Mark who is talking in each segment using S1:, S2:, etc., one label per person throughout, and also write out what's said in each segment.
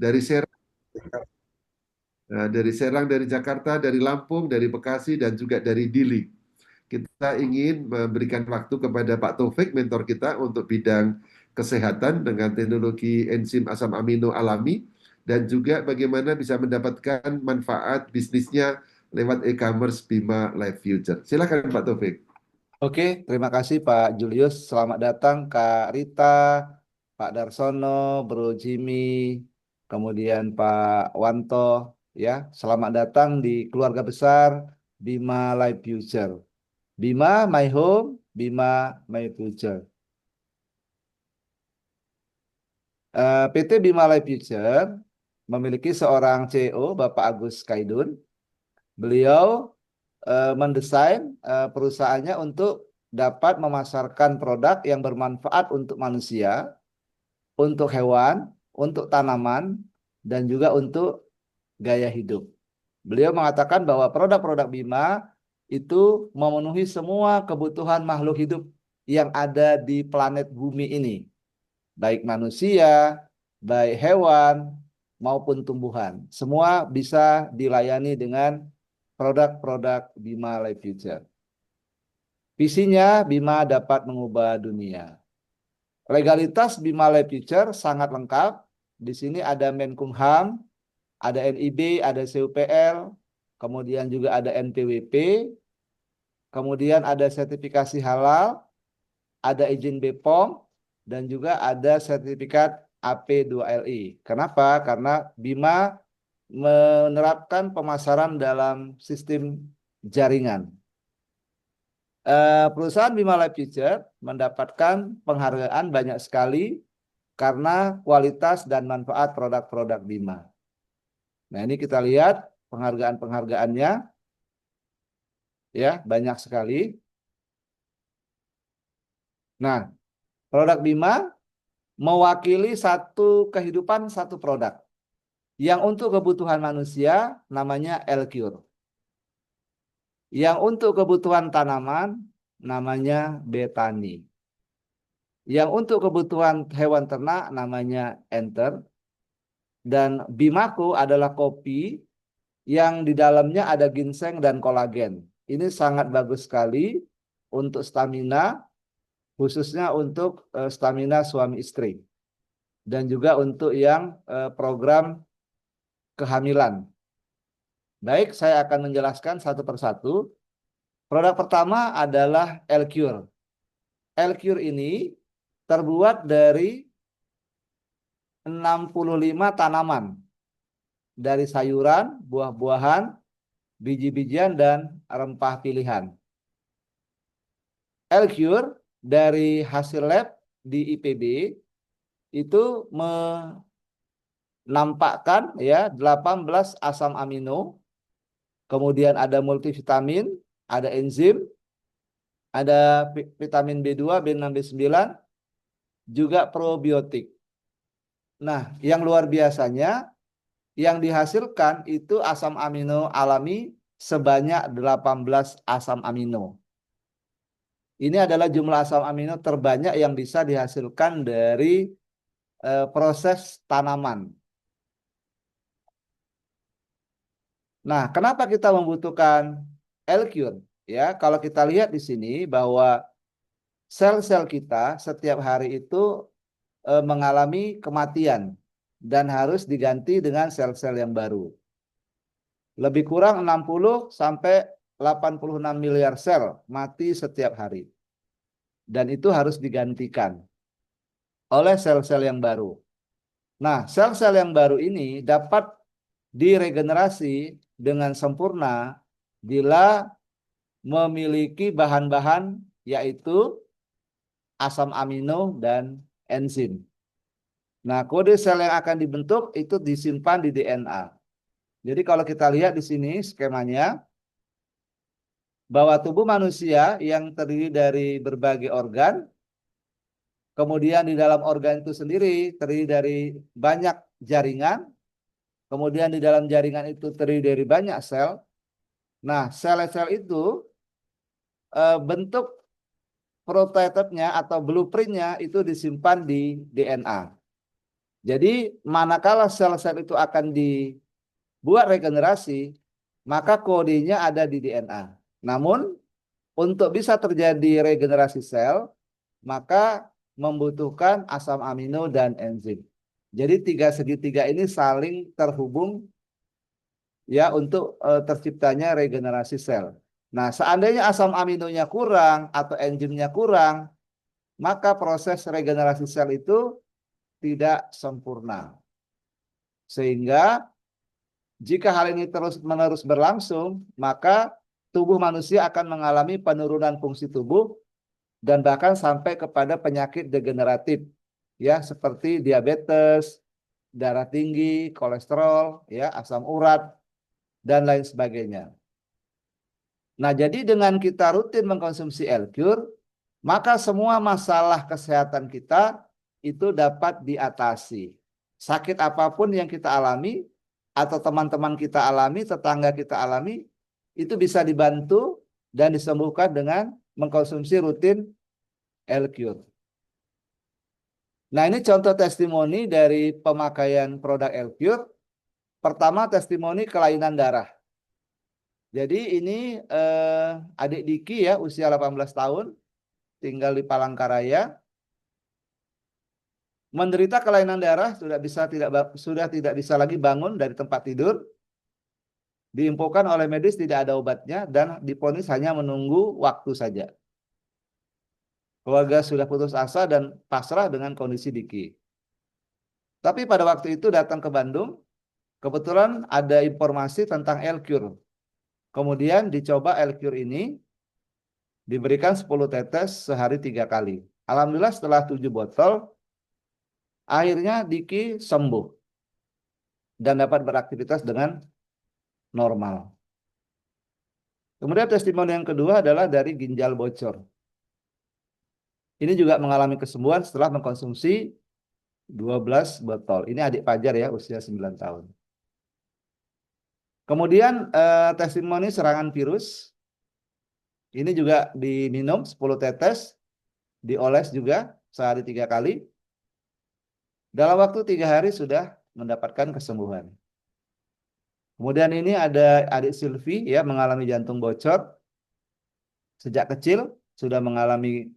S1: dari Serang, dari Serang, dari Jakarta, dari Lampung, dari Bekasi, dan juga dari Dili. Kita ingin memberikan waktu kepada Pak Taufik, mentor kita, untuk bidang kesehatan dengan teknologi enzim asam amino alami, dan juga bagaimana bisa mendapatkan manfaat bisnisnya lewat e-commerce Bima Life Future. Silakan Pak Taufik.
S2: Oke, terima kasih Pak Julius. Selamat datang Kak Rita, Pak Darsono, Bro Jimmy, kemudian Pak Wanto. Ya, selamat datang di keluarga besar Bima Life Future. Bima My Home, Bima My Future. PT Bima Life Future memiliki seorang CEO, Bapak Agus Kaidun. Beliau mendesain perusahaannya untuk dapat memasarkan produk yang bermanfaat untuk manusia, untuk hewan, untuk tanaman, dan juga untuk gaya hidup. Beliau mengatakan bahwa produk-produk Bima itu memenuhi semua kebutuhan makhluk hidup yang ada di planet bumi ini, baik manusia, baik hewan, maupun tumbuhan. Semua bisa dilayani dengan produk-produk Bima Life Future. Visinya Bima dapat mengubah dunia. Legalitas Bima Life Future sangat lengkap. Di sini ada Menkumham, ada NIB, ada CUPL, kemudian juga ada NPWP, kemudian ada sertifikasi halal, ada izin BPOM, dan juga ada sertifikat AP2LI. Kenapa? Karena Bima menerapkan pemasaran dalam sistem jaringan. Perusahaan Bima Life Future mendapatkan penghargaan banyak sekali karena kualitas dan manfaat produk-produk Bima. Nah, ini kita lihat penghargaan-penghargaannya, ya, banyak sekali. Nah, produk Bima mewakili satu kehidupan, satu produk. Yang untuk kebutuhan manusia namanya L-Cure. Yang untuk kebutuhan tanaman namanya Betani. Yang untuk kebutuhan hewan ternak namanya Enter. Dan Bimaku adalah kopi yang di dalamnya ada ginseng dan kolagen. Ini sangat bagus sekali untuk stamina, khususnya untuk stamina suami istri. Dan juga untuk yang program kehamilan. Baik, saya akan menjelaskan satu persatu. Produk pertama adalah L-Cure. L-Cure ini terbuat dari 65 tanaman. Dari sayuran, buah-buahan, biji-bijian, dan rempah pilihan. L-Cure dari hasil lab di IPB itu menampakkan ya 18 asam amino, kemudian ada multivitamin, ada enzim, ada vitamin B2, B6, B9, juga probiotik. Nah, yang luar biasanya yang dihasilkan itu asam amino alami sebanyak 18 asam amino. Ini adalah jumlah asam amino terbanyak yang bisa dihasilkan dari proses tanaman. Nah, kenapa kita membutuhkan L-Cure? Ya, kalau kita lihat di sini bahwa sel-sel kita setiap hari itu mengalami kematian dan harus diganti dengan sel-sel yang baru. Lebih kurang 60 sampai 86 miliar sel mati setiap hari. Dan itu harus digantikan oleh sel-sel yang baru. Nah, sel-sel yang baru ini dapat diregenerasi dengan sempurna bila memiliki bahan-bahan yaitu asam amino dan enzim. Nah, kode sel yang akan dibentuk itu disimpan di DNA. Jadi kalau kita lihat di sini skemanya, bahwa tubuh manusia yang terdiri dari berbagai organ, kemudian di dalam organ itu sendiri terdiri dari banyak jaringan, kemudian di dalam jaringan itu terdiri dari banyak sel. Nah, sel-sel itu bentuk prototipenya atau blueprintnya itu disimpan di DNA. Jadi manakala sel-sel itu akan dibuat regenerasi, maka kodenya ada di DNA. Namun untuk bisa terjadi regenerasi sel, maka membutuhkan asam amino dan enzim. Jadi tiga segitiga ini saling terhubung ya untuk terciptanya regenerasi sel. Nah, seandainya asam aminonya kurang atau enzimnya kurang, maka proses regenerasi sel itu tidak sempurna. Sehingga jika hal ini terus-menerus berlangsung, maka tubuh manusia akan mengalami penurunan fungsi tubuh dan bahkan sampai kepada penyakit degeneratif ya seperti diabetes, darah tinggi, kolesterol, ya, asam urat dan lain sebagainya. Nah, jadi dengan kita rutin mengkonsumsi L-Cure, maka semua masalah kesehatan kita itu dapat diatasi. Sakit apapun yang kita alami atau teman-teman kita alami, tetangga kita alami, itu bisa dibantu dan disembuhkan dengan mengkonsumsi rutin L-Cure. Nah, ini contoh testimoni dari pemakaian produk L-Cure. Pertama, testimoni kelainan darah. Jadi ini adik Diki ya, usia 18 tahun, tinggal di Palangkaraya, menderita kelainan darah, sudah tidak bisa lagi bangun dari tempat tidur, diinfokan oleh medis tidak ada obatnya dan divonis hanya menunggu waktu saja. Keluarga sudah putus asa dan pasrah dengan kondisi Diki. Tapi pada waktu itu datang ke Bandung, kebetulan ada informasi tentang L-Cure. Kemudian dicoba L-Cure ini, diberikan 10 tetes sehari 3 kali. Alhamdulillah setelah 7 botol, akhirnya Diki sembuh dan dapat beraktivitas dengan normal. Kemudian testimoni yang kedua adalah dari ginjal bocor. Ini juga mengalami kesembuhan setelah mengkonsumsi 12 botol. Ini adik Fajar ya, usia 9 tahun. Kemudian testimoni serangan virus. Ini juga diminum 10 tetes, dioles juga sehari 3 kali. Dalam waktu 3 hari sudah mendapatkan kesembuhan. Kemudian ini ada adik Silvi ya, mengalami jantung bocor. Sejak kecil sudah mengalami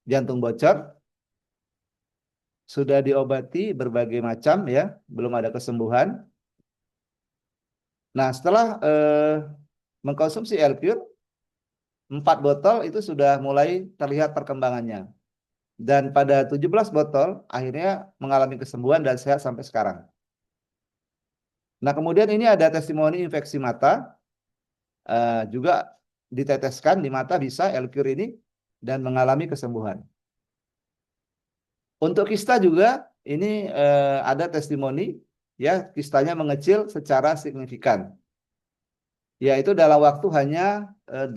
S2: jantung bocor. Sudah diobati berbagai macam ya, belum ada kesembuhan. Nah, setelah mengkonsumsi L-Cure, 4 botol itu sudah mulai terlihat perkembangannya. Dan pada 17 botol akhirnya mengalami kesembuhan dan sehat sampai sekarang. Nah, kemudian ini ada testimoni infeksi mata, juga diteteskan di mata bisa L-Cure ini dan mengalami kesembuhan. Untuk kista juga ini ada testimoni ya, kistanya mengecil secara signifikan. Yaitu dalam waktu hanya 18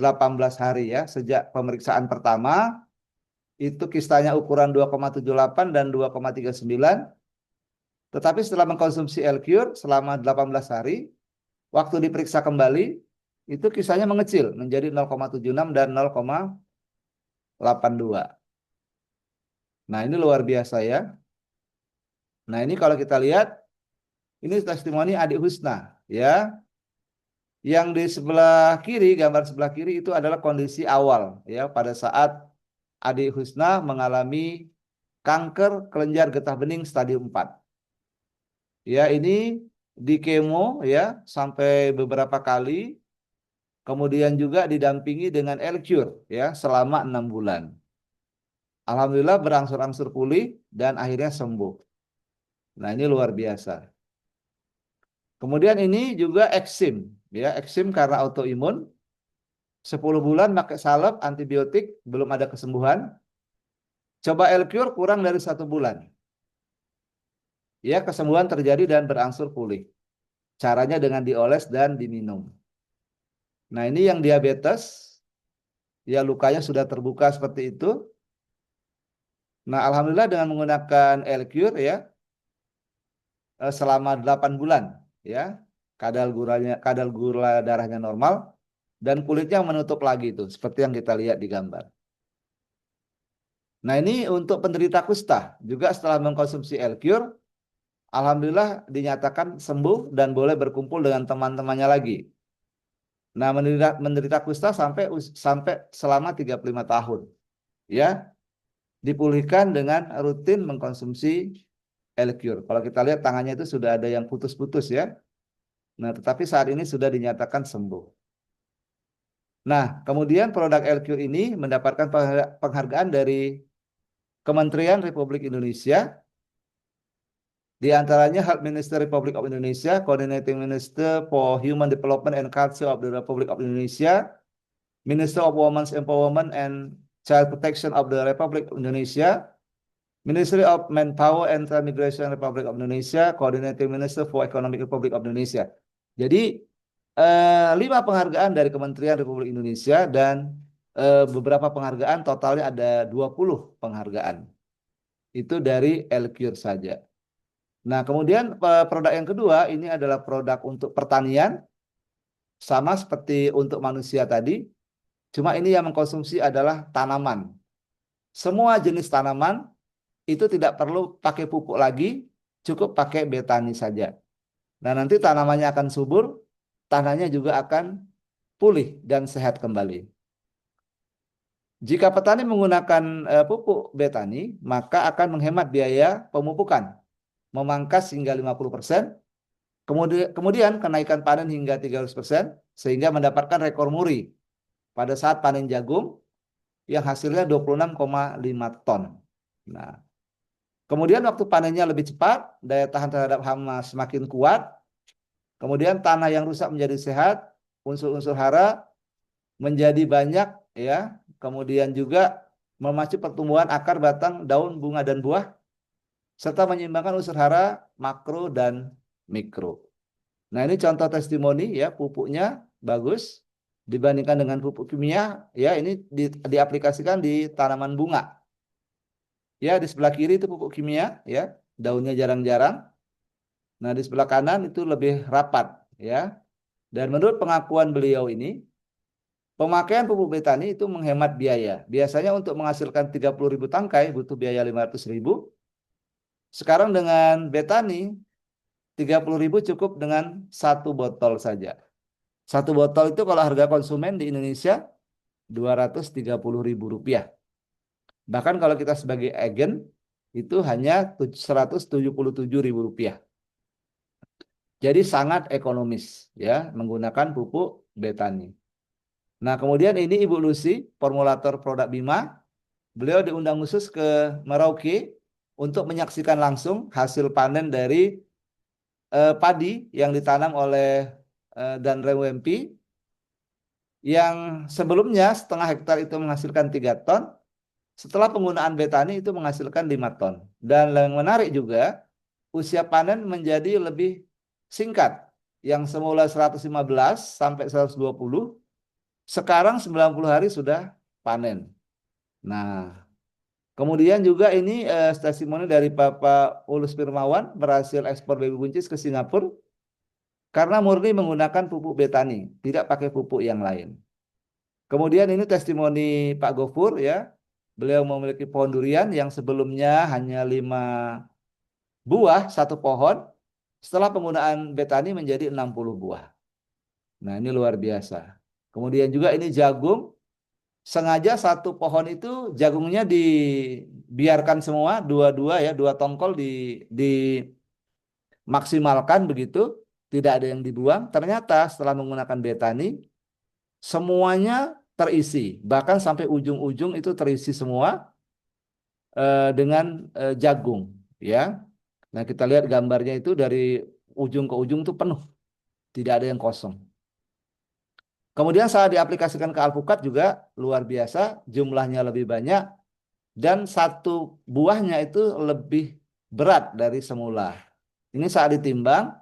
S2: hari ya, sejak pemeriksaan pertama itu kistanya ukuran 2,78 dan 2,39. Tetapi setelah mengkonsumsi L-Cure selama 18 hari, waktu diperiksa kembali, itu kistanya mengecil menjadi 0,76 dan 0,82. Nah, ini luar biasa ya. Nah, ini kalau kita lihat, ini testimoni adik Husna ya. Yang di sebelah kiri, gambar sebelah kiri itu adalah kondisi awal ya, pada saat adik Husna mengalami kanker kelenjar getah bening stadium 4. Ya, ini di kemo ya sampai beberapa kali, kemudian juga didampingi dengan L-Cure ya selama 6 bulan. Alhamdulillah berangsur-angsur pulih dan akhirnya sembuh. Nah, ini luar biasa. Kemudian ini juga eksim ya, eksim karena autoimun. 10 bulan pakai salep antibiotik belum ada kesembuhan. Coba L-Cure kurang dari 1 bulan. Ya, kesembuhan terjadi dan berangsur pulih. Caranya dengan dioles dan diminum. Nah, ini yang diabetes, ya lukanya sudah terbuka seperti itu. Nah, alhamdulillah dengan menggunakan L-Cure ya, selama 8 bulan ya, kadar gula darahnya normal dan kulitnya menutup lagi itu, seperti yang kita lihat di gambar. Nah, ini untuk penderita kusta juga setelah mengkonsumsi L-Cure alhamdulillah dinyatakan sembuh dan boleh berkumpul dengan teman-temannya lagi. Nah, menderita kusta sampai selama 35 tahun. Ya, dipulihkan dengan rutin mengkonsumsi L-Cure. Kalau kita lihat tangannya itu sudah ada yang putus-putus ya. Nah, tetapi saat ini sudah dinyatakan sembuh. Nah, kemudian produk L-Cure ini mendapatkan penghargaan dari Kementerian Republik Indonesia, di antaranya Health Minister Republik of Indonesia, Coordinating Minister for Human Development and Culture of the Republic of Indonesia, Minister of Women's Empowerment and Child Protection of the Republic of Indonesia, Ministry of Manpower and Transmigration Republic of Indonesia, Coordinating Minister for Economic Republic of Indonesia. Jadi 5 penghargaan dari Kementerian Republik Indonesia dan beberapa penghargaan, totalnya ada 20 penghargaan. Itu dari L-Cure saja. Nah, kemudian produk yang kedua ini adalah produk untuk pertanian, sama seperti untuk manusia tadi, cuma ini yang mengkonsumsi adalah tanaman. Semua jenis tanaman itu tidak perlu pakai pupuk lagi, cukup pakai betani saja. Nah, nanti tanamannya akan subur, tanahnya juga akan pulih dan sehat kembali. Jika petani menggunakan pupuk betani, maka akan menghemat biaya pemupukan, memangkas hingga 50%, kemudian kenaikan panen hingga 300%, sehingga mendapatkan rekor muri pada saat panen jagung yang hasilnya 26,5 ton. Nah, kemudian waktu panennya lebih cepat, daya tahan terhadap hama semakin kuat, kemudian tanah yang rusak menjadi sehat, unsur-unsur hara menjadi banyak ya, kemudian juga memacu pertumbuhan akar, batang, daun, bunga dan buah, serta menyeimbangkan unsur hara makro dan mikro. Nah, ini contoh testimoni ya, pupuknya bagus dibandingkan dengan pupuk kimia ya, ini diaplikasikan di tanaman bunga. Ya, di sebelah kiri itu pupuk kimia ya, daunnya jarang-jarang. Nah, di sebelah kanan itu lebih rapat ya. Dan menurut pengakuan beliau ini, pemakaian pupuk betani itu menghemat biaya. Biasanya untuk menghasilkan 30.000 tangkai butuh biaya 500.000. Sekarang dengan betani 30.000 cukup dengan 1 botol saja. 1 botol itu kalau harga konsumen di Indonesia Rp230.000. Bahkan kalau kita sebagai agen itu hanya Rp177.000. Jadi sangat ekonomis ya menggunakan pupuk betani. Nah, kemudian ini Ibu Lucy, formulator produk Bima. Beliau diundang khusus ke Merauke untuk menyaksikan langsung hasil panen dari padi yang ditanam oleh Danrem UMP, yang sebelumnya setengah hektar itu menghasilkan 3 ton, setelah penggunaan betani itu menghasilkan 5 ton. Dan yang menarik juga, usia panen menjadi lebih singkat. Yang semula 115 sampai 120, sekarang 90 hari sudah panen. Nah, kemudian juga ini testimoni dari Bapak Ulus Firmawan berhasil ekspor baby buncis ke Singapura karena murni menggunakan pupuk betani, tidak pakai pupuk yang lain. Kemudian ini testimoni Pak Gofur ya. Beliau memiliki pohon durian yang sebelumnya hanya 5 buah satu pohon. Setelah penggunaan betani menjadi 60 buah. Nah, ini luar biasa. Kemudian juga ini jagung. Sengaja satu pohon itu jagungnya dibiarkan semua, dua-dua ya, 2 tongkol dimaksimalkan begitu. Tidak ada yang dibuang. Ternyata setelah menggunakan betani, semuanya terisi. Bahkan sampai ujung-ujung itu terisi semua dengan jagung ya. Nah, kita lihat gambarnya itu dari ujung ke ujung itu penuh, tidak ada yang kosong. Kemudian saat diaplikasikan ke alpukat juga luar biasa, jumlahnya lebih banyak dan satu buahnya itu lebih berat dari semula. Ini saat ditimbang,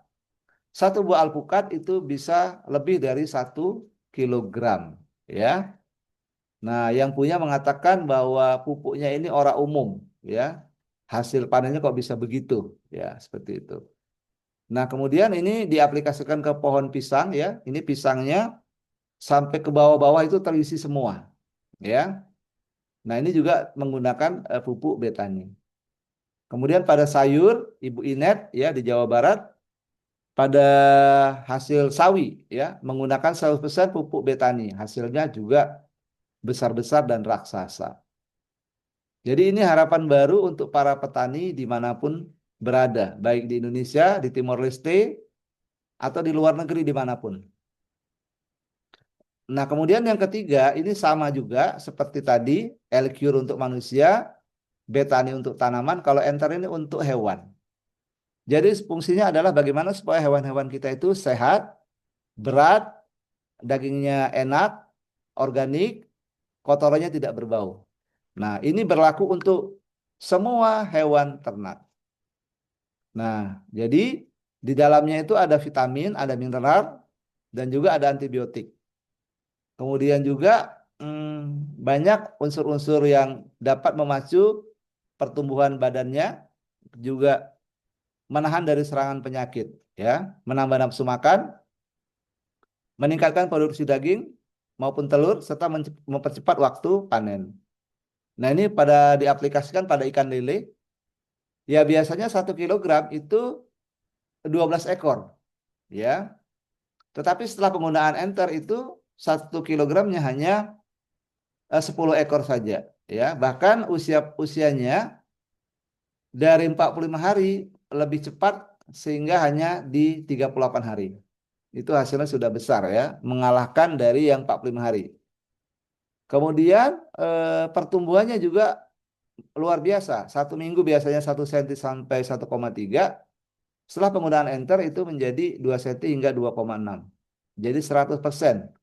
S2: satu buah alpukat itu bisa lebih dari 1 kilogram ya. Nah, yang punya mengatakan bahwa pupuknya ini ora umum ya. Hasil panennya kok bisa begitu ya, seperti itu. Nah, kemudian ini diaplikasikan ke pohon pisang ya. Ini pisangnya sampai ke bawah-bawah itu terisi semua ya. Nah, ini juga menggunakan pupuk betani. Kemudian pada sayur, Ibu Inet ya di Jawa Barat, pada hasil sawi ya menggunakan 100% pupuk betani. Hasilnya juga besar-besar dan raksasa. Jadi ini harapan baru untuk para petani dimanapun berada, baik di Indonesia, di Timor Leste, atau di luar negeri dimanapun. Nah, kemudian yang ketiga, ini sama juga seperti tadi, L-Cure untuk manusia, Betani untuk tanaman, kalau Enter ini untuk hewan. Jadi fungsinya adalah bagaimana supaya hewan-hewan kita itu sehat, berat, dagingnya enak, organik, kotorannya tidak berbau. Nah, ini berlaku untuk semua hewan ternak. Nah, jadi di dalamnya itu ada vitamin, ada mineral, dan juga ada antibiotik. Kemudian juga banyak unsur-unsur yang dapat memacu pertumbuhan badannya, juga menahan dari serangan penyakit, ya, menambah nafsu makan, meningkatkan produksi daging maupun telur, serta mempercepat waktu panen. Nah, ini pada diaplikasikan pada ikan lele, ya biasanya 1 kilogram itu 12 ekor, ya. Tetapi setelah penggunaan Enter itu 1 kilogramnya hanya 10 ekor saja, ya. Bahkan usianya dari 45 hari lebih cepat sehingga hanya di 38 hari. Itu hasilnya sudah besar ya, mengalahkan dari yang 45 hari. Kemudian pertumbuhannya juga luar biasa. 1 minggu biasanya 1 cm sampai 1,3. Setelah penggunaan Enter itu menjadi 2 cm hingga 2,6. Jadi 100%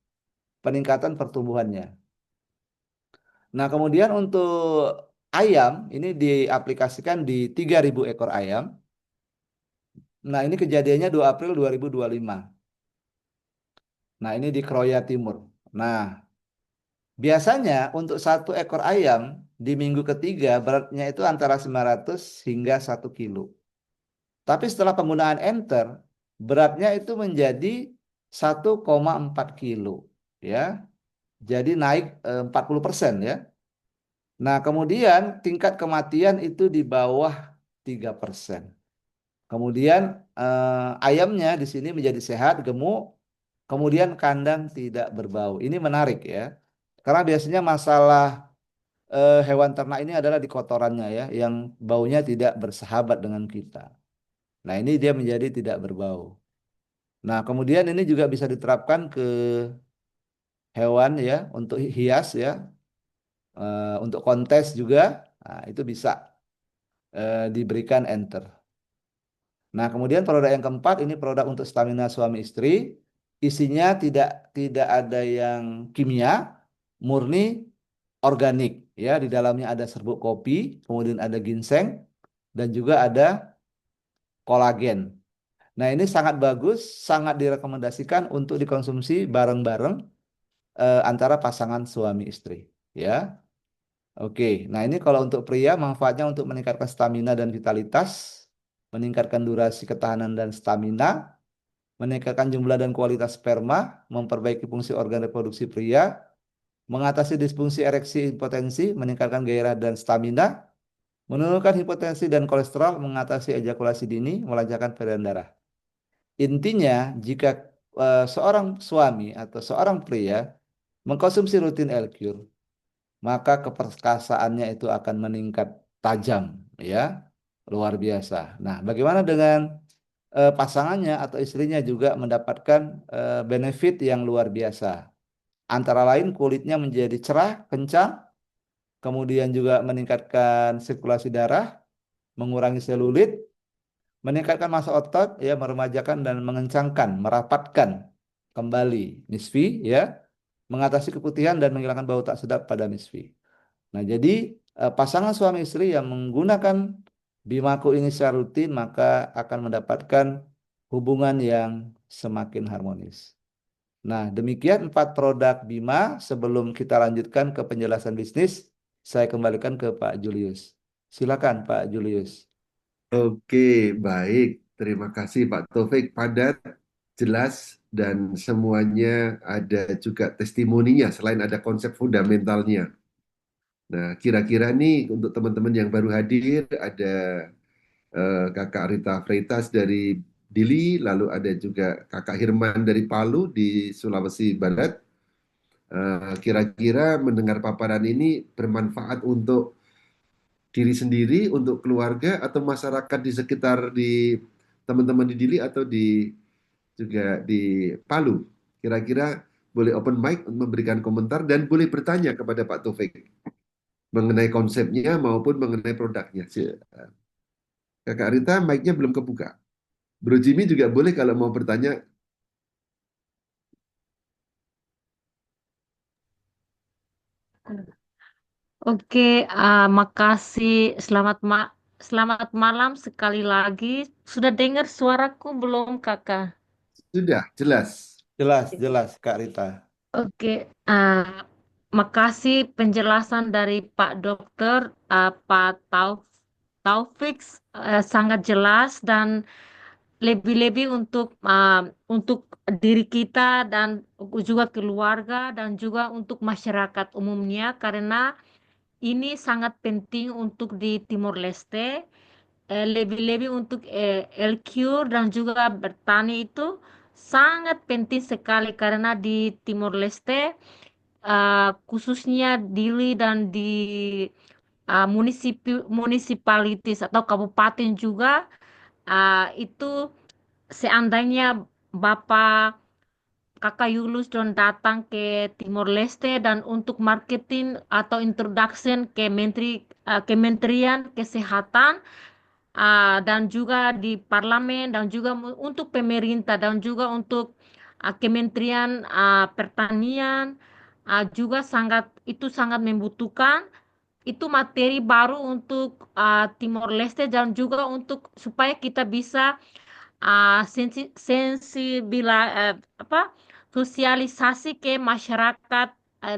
S2: peningkatan pertumbuhannya. Nah, kemudian untuk ayam ini diaplikasikan di 3.000 ekor ayam. Nah, ini kejadiannya 2 April 2025. Nah, ini di Kroya Timur. Nah, biasanya untuk 1 ekor ayam di minggu ketiga beratnya itu antara 900 hingga 1 kilo. Tapi setelah penggunaan Enter, beratnya itu menjadi 1,4 kilo. Ya, jadi naik 40% ya. Nah, kemudian tingkat kematian itu di bawah 3%. Kemudian ayamnya di sini menjadi sehat, gemuk, kemudian kandang tidak berbau. Ini menarik ya. Karena biasanya masalah hewan ternak ini adalah di kotorannya ya, yang baunya tidak bersahabat dengan kita. Nah, ini dia menjadi tidak berbau. Nah, kemudian ini juga bisa diterapkan ke hewan ya, untuk hias ya, untuk kontes juga. Nah, itu bisa diberikan Enter. Nah, kemudian produk yang keempat ini produk untuk stamina suami istri. Isinya tidak ada yang kimia, murni organik ya. Di dalamnya ada serbuk kopi, kemudian ada ginseng dan juga ada kolagen. Nah, ini sangat bagus, sangat direkomendasikan untuk dikonsumsi bareng-bareng antara pasangan suami istri ya. Oke, nah ini kalau untuk pria manfaatnya untuk meningkatkan stamina dan vitalitas, meningkatkan durasi ketahanan dan stamina, meningkatkan jumlah dan kualitas sperma, memperbaiki fungsi organ reproduksi pria, mengatasi disfungsi ereksi impotensi, meningkatkan gairah dan stamina, menurunkan hipertensi dan kolesterol, mengatasi ejakulasi dini, melancarkan peredaran darah. Intinya, jika seorang suami atau seorang pria mengkonsumsi rutin L-Cure, maka keperkasaannya itu akan meningkat tajam, ya, luar biasa. Nah, bagaimana dengan pasangannya atau istrinya juga mendapatkan benefit yang luar biasa. Antara lain kulitnya menjadi cerah, kencang, kemudian juga meningkatkan sirkulasi darah, mengurangi selulit, meningkatkan massa otot, ya, meremajakan dan mengencangkan, merapatkan kembali misfi, ya, mengatasi keputihan dan menghilangkan bau tak sedap pada misfi. Nah, jadi pasangan suami istri yang menggunakan Bimaku ini secara rutin maka akan mendapatkan hubungan yang semakin harmonis. Nah, demikian 4 produk Bima. Sebelum kita lanjutkan ke penjelasan bisnis, saya kembalikan ke Pak Julius. Silakan Pak Julius.
S1: Oke, baik. Terima kasih Pak Taufik. Padat, jelas, dan semuanya ada juga testimoninya selain ada konsep fundamentalnya. Nah, kira-kira nih untuk teman-teman yang baru hadir, ada Kakak Rita Freitas dari Dili, lalu ada juga Kakak Hirman dari Palu di Sulawesi Barat. Kira-kira mendengar paparan ini bermanfaat untuk diri sendiri, untuk keluarga, atau masyarakat di sekitar di teman-teman di Dili atau di juga di Palu. Kira-kira boleh open mic untuk memberikan komentar dan boleh bertanya kepada Pak Taufik mengenai konsepnya maupun mengenai produknya. Kakak Rita, mic-nya belum kebuka. Bro Jimmy juga boleh kalau mau bertanya.
S3: Oke, makasih. Selamat malam sekali lagi. Sudah dengar suaraku belum, Kakak?
S1: Sudah, jelas.
S2: Jelas, jelas Kak Rita.
S3: Oke, makasih penjelasan dari Pak Dokter, Pak Taufik, sangat jelas dan lebih-lebih untuk diri kita dan juga keluarga dan juga untuk masyarakat umumnya karena ini sangat penting untuk di Timor Leste, lebih-lebih untuk LQ dan juga bertani itu sangat penting sekali karena di Timor Leste, khususnya Dili dan di municipalities atau kabupaten juga, itu seandainya Bapak Kakak Yulus Don datang ke Timor Leste dan untuk marketing atau introduction ke Kementerian Kesehatan, dan juga di parlemen dan juga untuk pemerintah dan juga untuk Kementerian Pertanian, juga sangat membutuhkan itu materi baru untuk Timor Leste dan juga untuk supaya kita bisa apa sosialisasi ke masyarakat,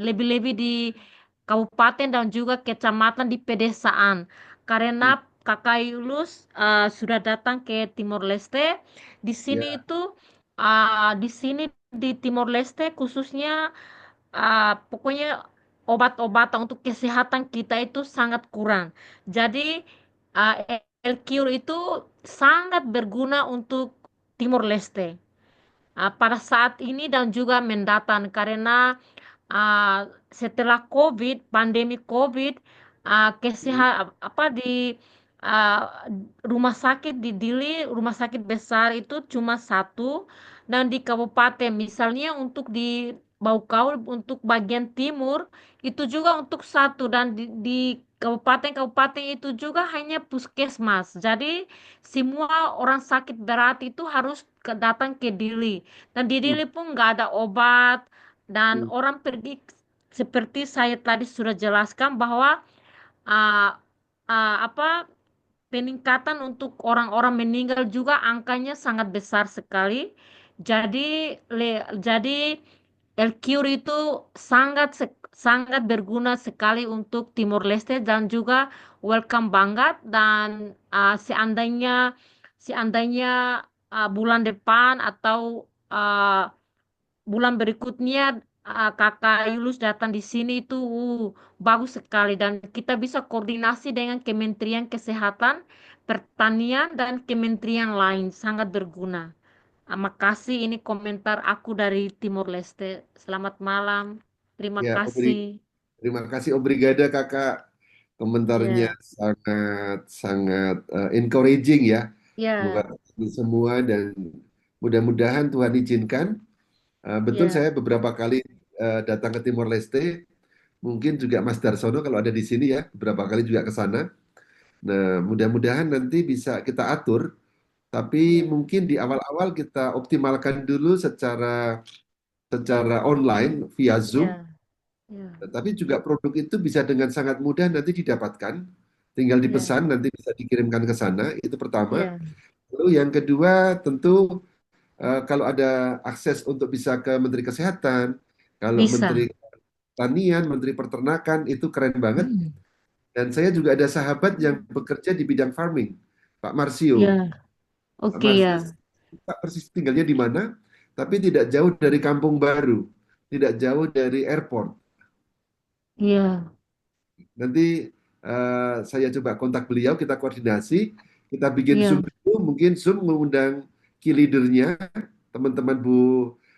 S3: lebih-lebih di kabupaten dan juga kecamatan di pedesaan
S1: Hmm,
S3: karena Kakak Yulus sudah datang ke Timor Leste di sini
S1: ya,
S3: itu, di sini di Timor Leste khususnya, pokoknya obat-obatan untuk kesehatan kita itu sangat kurang. Jadi uh, LQ itu sangat berguna untuk Timor Leste pada saat ini dan juga mendatang karena setelah COVID, pandemi COVID,
S1: hmm,
S3: apa di ah, rumah sakit di Dili, rumah sakit besar itu cuma satu dan di kabupaten misalnya untuk di Baukaul untuk bagian timur itu juga untuk satu dan di kabupaten-kabupaten itu juga hanya puskesmas. Jadi semua orang sakit berat itu harus datang ke Dili. Dan di
S1: hmm,
S3: Dili pun nggak ada obat dan
S1: hmm,
S3: orang pergi seperti saya tadi sudah jelaskan bahwa ah, apa peningkatan untuk orang-orang meninggal juga angkanya sangat besar sekali. Jadi LQ itu sangat berguna sekali untuk Timor Leste dan juga welcome banget dan seandainya bulan depan atau bulan berikutnya Kakak Yulus datang di sini itu bagus sekali dan kita bisa koordinasi dengan Kementerian Kesehatan, Pertanian dan kementerian lain sangat berguna. Makasih ini komentar aku dari Timor Leste. Selamat malam. Terima
S1: ya,
S3: kasih.
S1: terima kasih Obrigada Kakak. Komentarnya
S3: Ya,
S1: sangat sangat encouraging ya buat
S3: ya,
S1: kami semua dan mudah-mudahan Tuhan izinkan. Betul
S3: ya.
S1: saya beberapa kali datang ke Timor Leste, mungkin juga Mas Darsono kalau ada di sini ya, beberapa kali juga ke sana. Nah, mudah-mudahan nanti bisa kita atur, tapi
S3: Ya,
S1: mungkin di awal-awal kita optimalkan dulu secara secara online via Zoom.
S3: ya, ya,
S1: Tapi juga produk itu bisa dengan sangat mudah nanti didapatkan, tinggal
S3: ya,
S1: dipesan nanti bisa dikirimkan ke sana. Itu pertama.
S3: ya.
S1: Lalu yang kedua tentu kalau ada akses untuk bisa ke Menteri Kesehatan, kalau Menteri
S3: Bisa.
S1: Pertanian, Menteri Peternakan itu keren banget.
S3: Hmm.
S1: Dan saya juga ada sahabat yang bekerja di bidang farming, Pak Marsio.
S3: Ya,
S1: Pak
S3: oke
S1: Marsio
S3: ya.
S1: tak persis tinggalnya di mana, tapi tidak jauh dari Kampung Baru, tidak jauh dari airport.
S3: Ya.
S1: Nanti saya coba kontak beliau, kita koordinasi, kita bikin
S3: Iya,
S1: Zoom dulu, mungkin Zoom mengundang key leadernya, teman-teman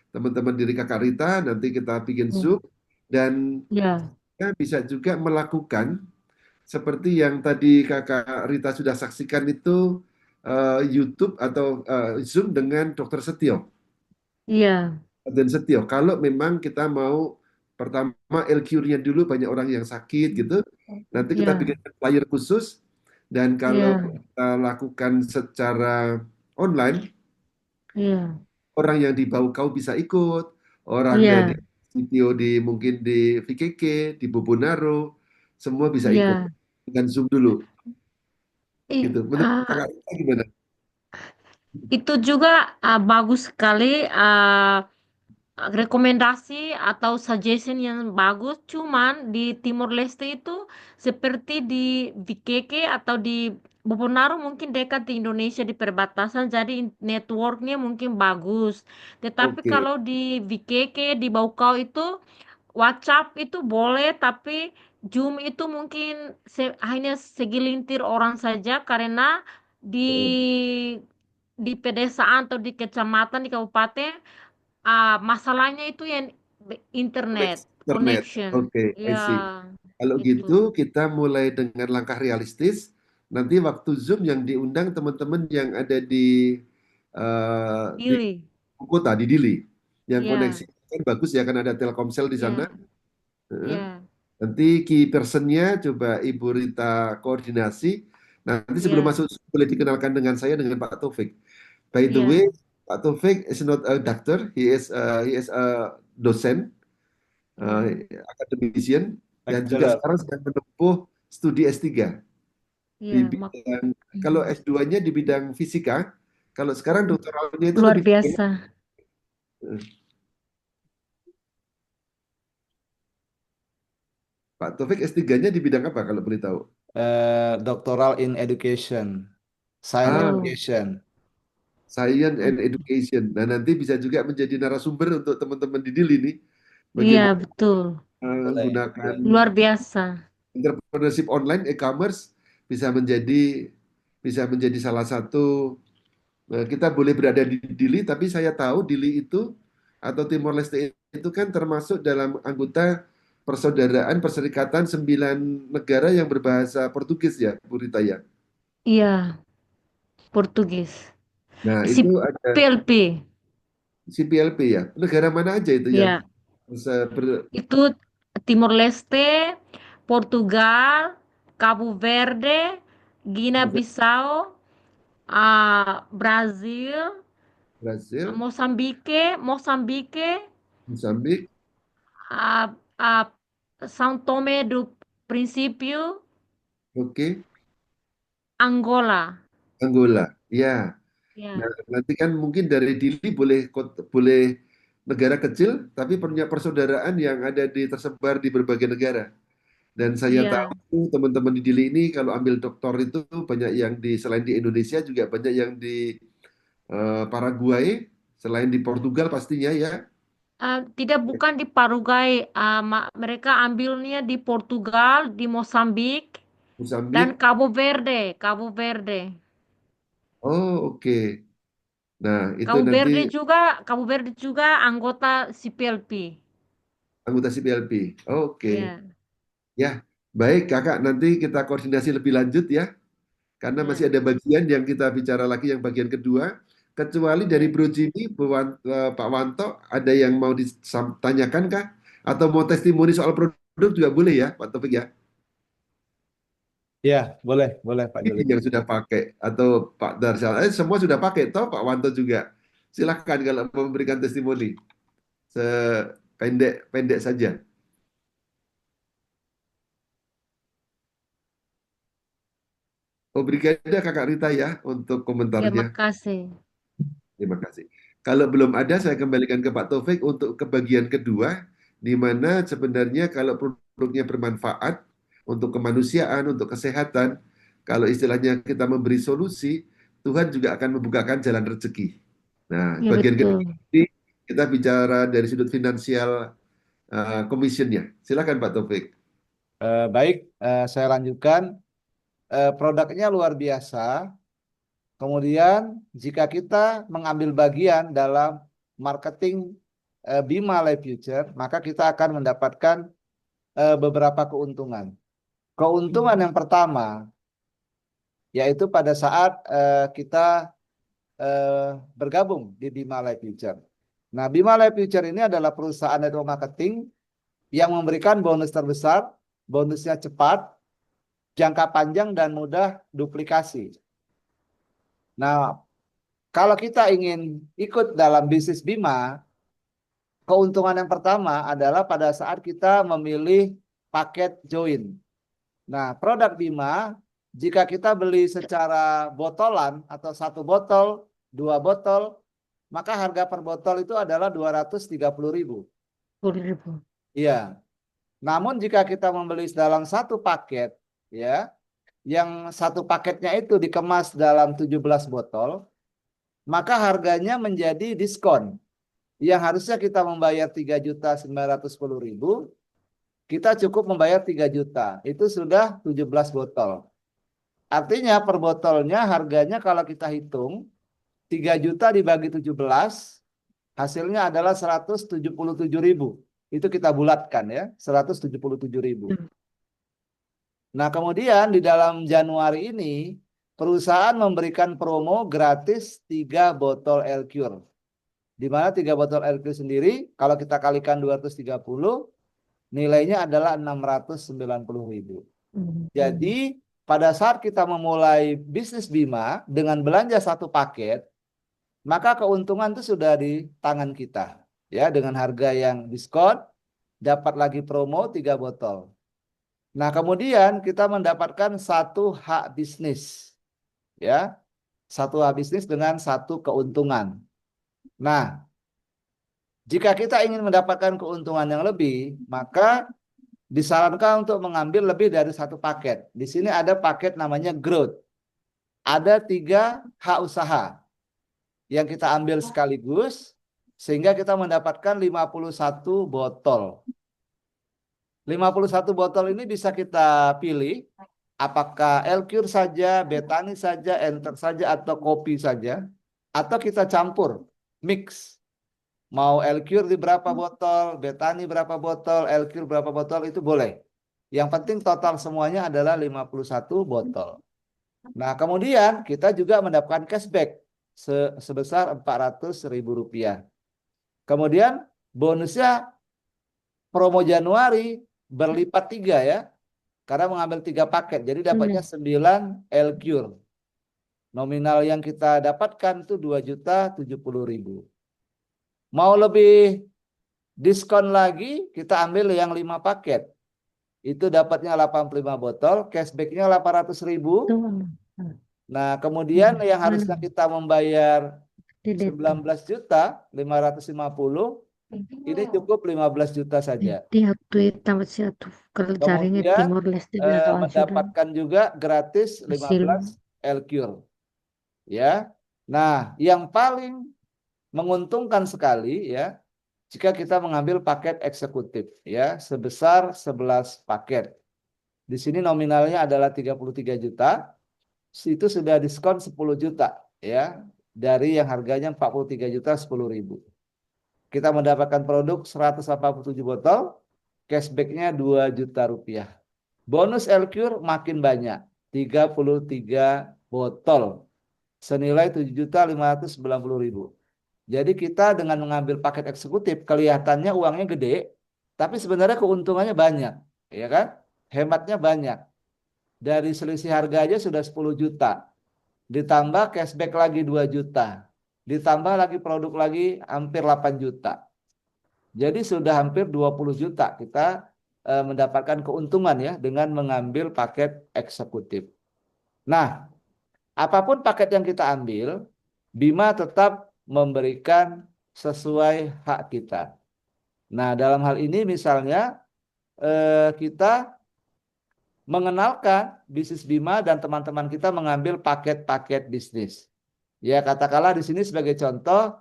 S1: teman-teman dari Kakak Rita, nanti kita bikin
S3: iya,
S1: Zoom, dan
S3: iya,
S1: kita bisa juga melakukan seperti yang tadi Kakak Rita sudah saksikan itu YouTube atau Zoom dengan Dokter Setio.
S3: iya,
S1: Dan Setio, kalau memang kita mau pertama LQ-nya dulu banyak orang yang sakit gitu, nanti kita
S3: iya,
S1: bikin flyer khusus dan kalau
S3: iya,
S1: kita lakukan secara online,
S3: iya,
S1: orang yang di Bau bisa ikut, orang yang di
S3: iya,
S1: Setio mungkin di VKK, di Bubunaro, semua bisa ikut
S3: iya.
S1: dengan Zoom dulu
S3: Ih,
S1: gitu. Menurut Kakak Rita gimana?
S3: itu juga bagus sekali. Rekomendasi atau suggestion yang bagus, cuman di Timor Leste itu seperti di BKK atau di Boponaro mungkin dekat di Indonesia di perbatasan, jadi networknya mungkin bagus. Tetapi
S1: Oke,
S3: kalau di BKK di Baukau itu WhatsApp itu boleh, tapi Zoom itu mungkin hanya segelintir orang saja karena di di pedesaan atau di kecamatan di kabupaten masalahnya itu yang internet
S1: koneksi internet.
S3: connection.
S1: Oke, I
S3: Ya,
S1: see. Kalau
S3: itu.
S1: gitu, kita mulai dengan langkah realistis. Nanti waktu Zoom yang diundang teman-teman yang ada di
S3: Pilih.
S1: kota, di Dili. Yang koneksi
S3: Ya,
S1: kan bagus ya, kan ada Telkomsel di sana.
S3: ya,
S1: Heeh.
S3: ya,
S1: Nanti key personnya coba Ibu Rita koordinasi. Nanti sebelum
S3: ya,
S1: masuk Zoom, boleh dikenalkan dengan saya dengan Pak Taufik. By the way,
S3: ya,
S1: Pak Taufik is not a doctor, he is a dosen,
S3: ya.
S1: academician, dan juga
S2: Lecturer.
S1: sekarang sedang menempuh studi S3 di
S3: Ya,
S1: bidang, kalau S2-nya di bidang fisika, kalau sekarang doktoralnya itu
S3: luar
S1: lebih
S3: biasa.
S1: Pak Taufik S3-nya di bidang apa kalau boleh tahu?
S2: Doctoral in Education, Science
S1: Ah,
S3: Oh,
S2: Education.
S1: Science and Education. Nah, nanti bisa juga menjadi narasumber untuk teman-teman di Dili nih,
S3: iya
S1: bagaimana
S3: betul.
S2: Boleh.
S1: menggunakan
S2: Boleh.
S3: Luar biasa.
S1: entrepreneurship online, e-commerce bisa menjadi salah satu. Kita boleh berada di Dili, tapi saya tahu Dili itu atau Timor Leste itu kan termasuk dalam anggota Persaudaraan Perserikatan 9 negara yang berbahasa Portugis ya, Bu Rita ya.
S3: Iya, Portugis.
S1: Nah,
S3: Si
S1: itu ada
S3: PLP.
S1: CPLP ya. Negara mana aja itu yang
S3: Ya,
S1: bisa
S3: itu Timor Leste, Portugal, Cabo Verde, Guinea-Bissau, Brasil,
S1: Brasil,
S3: Mosambike,
S1: Mozambik,
S3: ah, ah, São Tomé do Princípio,
S1: oke,
S3: Angola.
S1: Angola. Ya. Nah,
S3: Ya,
S1: nanti kan mungkin dari Dili boleh negara kecil, tapi punya persaudaraan yang ada tersebar di berbagai negara. Dan saya
S3: iya,
S1: tahu teman-teman di Dili ini kalau ambil doktor itu banyak yang selain di Indonesia juga banyak yang di Paraguay, selain di Portugal pastinya ya,
S3: tidak bukan di Paraguay, mereka ambilnya di Portugal, di Mosambik, dan
S1: Mozambik.
S3: Cabo Verde.
S1: Oh, oke. Nah, itu
S3: Cabo
S1: nanti
S3: Verde juga, Cabo Verde juga anggota CPLP.
S1: anggota CPLP. Oke.
S3: Ya,
S1: Ya, baik Kakak, nanti kita koordinasi lebih lanjut ya. Karena masih
S3: ya,
S1: ada bagian yang kita bicara lagi yang bagian kedua. Kecuali dari
S3: ya.
S1: Bro Jimmy, Pak Wanto, ada yang mau ditanyakan kah? Atau mau testimoni soal produk juga boleh ya, Pak Taufik ya?
S2: Ya, boleh Pak Juli.
S1: Yang sudah pakai atau Pak Darsal, semua sudah pakai toh, Pak Wanto juga. Silahkan kalau mau memberikan testimoni, sependek-pendek saja. Oh, berikan aja Kakak Rita ya untuk
S3: Ya,
S1: komentarnya.
S3: makasih.
S1: Terima kasih. Kalau belum ada, saya kembalikan ke Pak Taufik untuk ke bagian kedua, di mana sebenarnya kalau produknya bermanfaat untuk kemanusiaan, untuk kesehatan, kalau istilahnya kita memberi solusi, Tuhan juga akan membukakan jalan rezeki. Nah,
S3: Ya,
S1: bagian kedua
S3: betul.
S1: ini kita bicara dari sudut finansial commissionnya. Silakan Pak Taufik.
S2: Baik, saya lanjutkan. Produknya luar biasa. Kemudian jika kita mengambil bagian dalam marketing Bima Life Future, maka kita akan mendapatkan beberapa keuntungan. Keuntungan yang pertama yaitu pada saat kita bergabung di Bima Life Future. Nah, Bima Life Future ini adalah perusahaan network marketing yang memberikan bonus terbesar, bonusnya cepat, jangka panjang, dan mudah duplikasi. Nah, kalau kita ingin ikut dalam bisnis Bima, keuntungan yang pertama adalah pada saat kita memilih paket join. Nah, produk Bima, jika kita beli secara botolan atau 1 botol, 2 botol, maka harga per botol itu adalah 230.000.
S3: 10.000.
S2: Iya. Namun jika kita membeli dalam 1 paket, ya, yang 1 paketnya itu dikemas dalam 17 botol, maka harganya menjadi diskon. Yang harusnya kita membayar 3.910.000, kita cukup membayar 3 juta. Itu sudah 17 botol. Artinya per botolnya harganya kalau kita hitung 3 juta dibagi 17, hasilnya adalah 177.000. Itu kita bulatkan ya, 177.000. Nah, kemudian di dalam Januari ini perusahaan memberikan promo gratis 3 botol Elcure. Di mana 3 botol Elcure sendiri kalau kita kalikan 230, nilainya adalah 690.000. Jadi pada saat kita memulai bisnis Bima dengan belanja 1 paket, maka keuntungan itu sudah di tangan kita. Ya, dengan harga yang diskon, dapat lagi promo 3 botol. Nah, kemudian kita mendapatkan 1 hak bisnis. Ya, 1 hak bisnis dengan 1 keuntungan. Nah, jika kita ingin mendapatkan keuntungan yang lebih, maka disarankan untuk mengambil lebih dari 1 paket. Di sini ada paket namanya growth. Ada 3 hak usaha yang kita ambil sekaligus, sehingga kita mendapatkan 51 botol. 51 botol ini bisa kita pilih, apakah Elcure saja, Betani saja, Enter saja, atau kopi saja, atau kita campur, mix. Mau Elcure di berapa botol, Betani berapa botol, Elcure berapa botol, itu boleh. Yang penting total semuanya adalah 51 botol. Nah, kemudian kita juga mendapatkan cashback sebesar Rp400.000. Kemudian bonusnya promo Januari berlipat 3 ya. Karena mengambil 3 paket. Jadi dapatnya 9 Elcure. Nominal yang kita dapatkan itu 2.070.000. Mau lebih diskon lagi, kita ambil yang 5 paket. Itu dapatnya 85 botol, cashbacknya 800.000. Nah, kemudian yang harusnya kita membayar 19.550.000, ini cukup 15 juta saja. Kemudian mendapatkan juga gratis 15 Elcure. Ya. Nah, yang paling menguntungkan sekali ya, jika kita mengambil paket eksekutif ya, sebesar 11 paket. Di sini nominalnya adalah 33 juta. Itu sudah diskon 10 juta ya, dari yang harganya 43 juta 10.000. Kita mendapatkan produk 187 botol, cashbacknya 2 juta rupiah. Bonus Elcure makin banyak, 33 botol, senilai 7.590.000. Jadi kita dengan mengambil paket eksekutif, kelihatannya uangnya gede, tapi sebenarnya keuntungannya banyak, ya kan? Hematnya banyak. Dari selisih harga aja sudah 10 juta. Ditambah cashback lagi 2 juta. Ditambah lagi produk lagi hampir 8 juta. Jadi sudah hampir 20 juta kita mendapatkan keuntungan ya dengan mengambil paket eksekutif. Nah, apapun paket yang kita ambil, Bima tetap memberikan sesuai hak kita. Nah, dalam hal ini misalnya kita mengenalkan bisnis Bima dan teman-teman kita mengambil paket-paket bisnis. Ya, katakanlah di sini sebagai contoh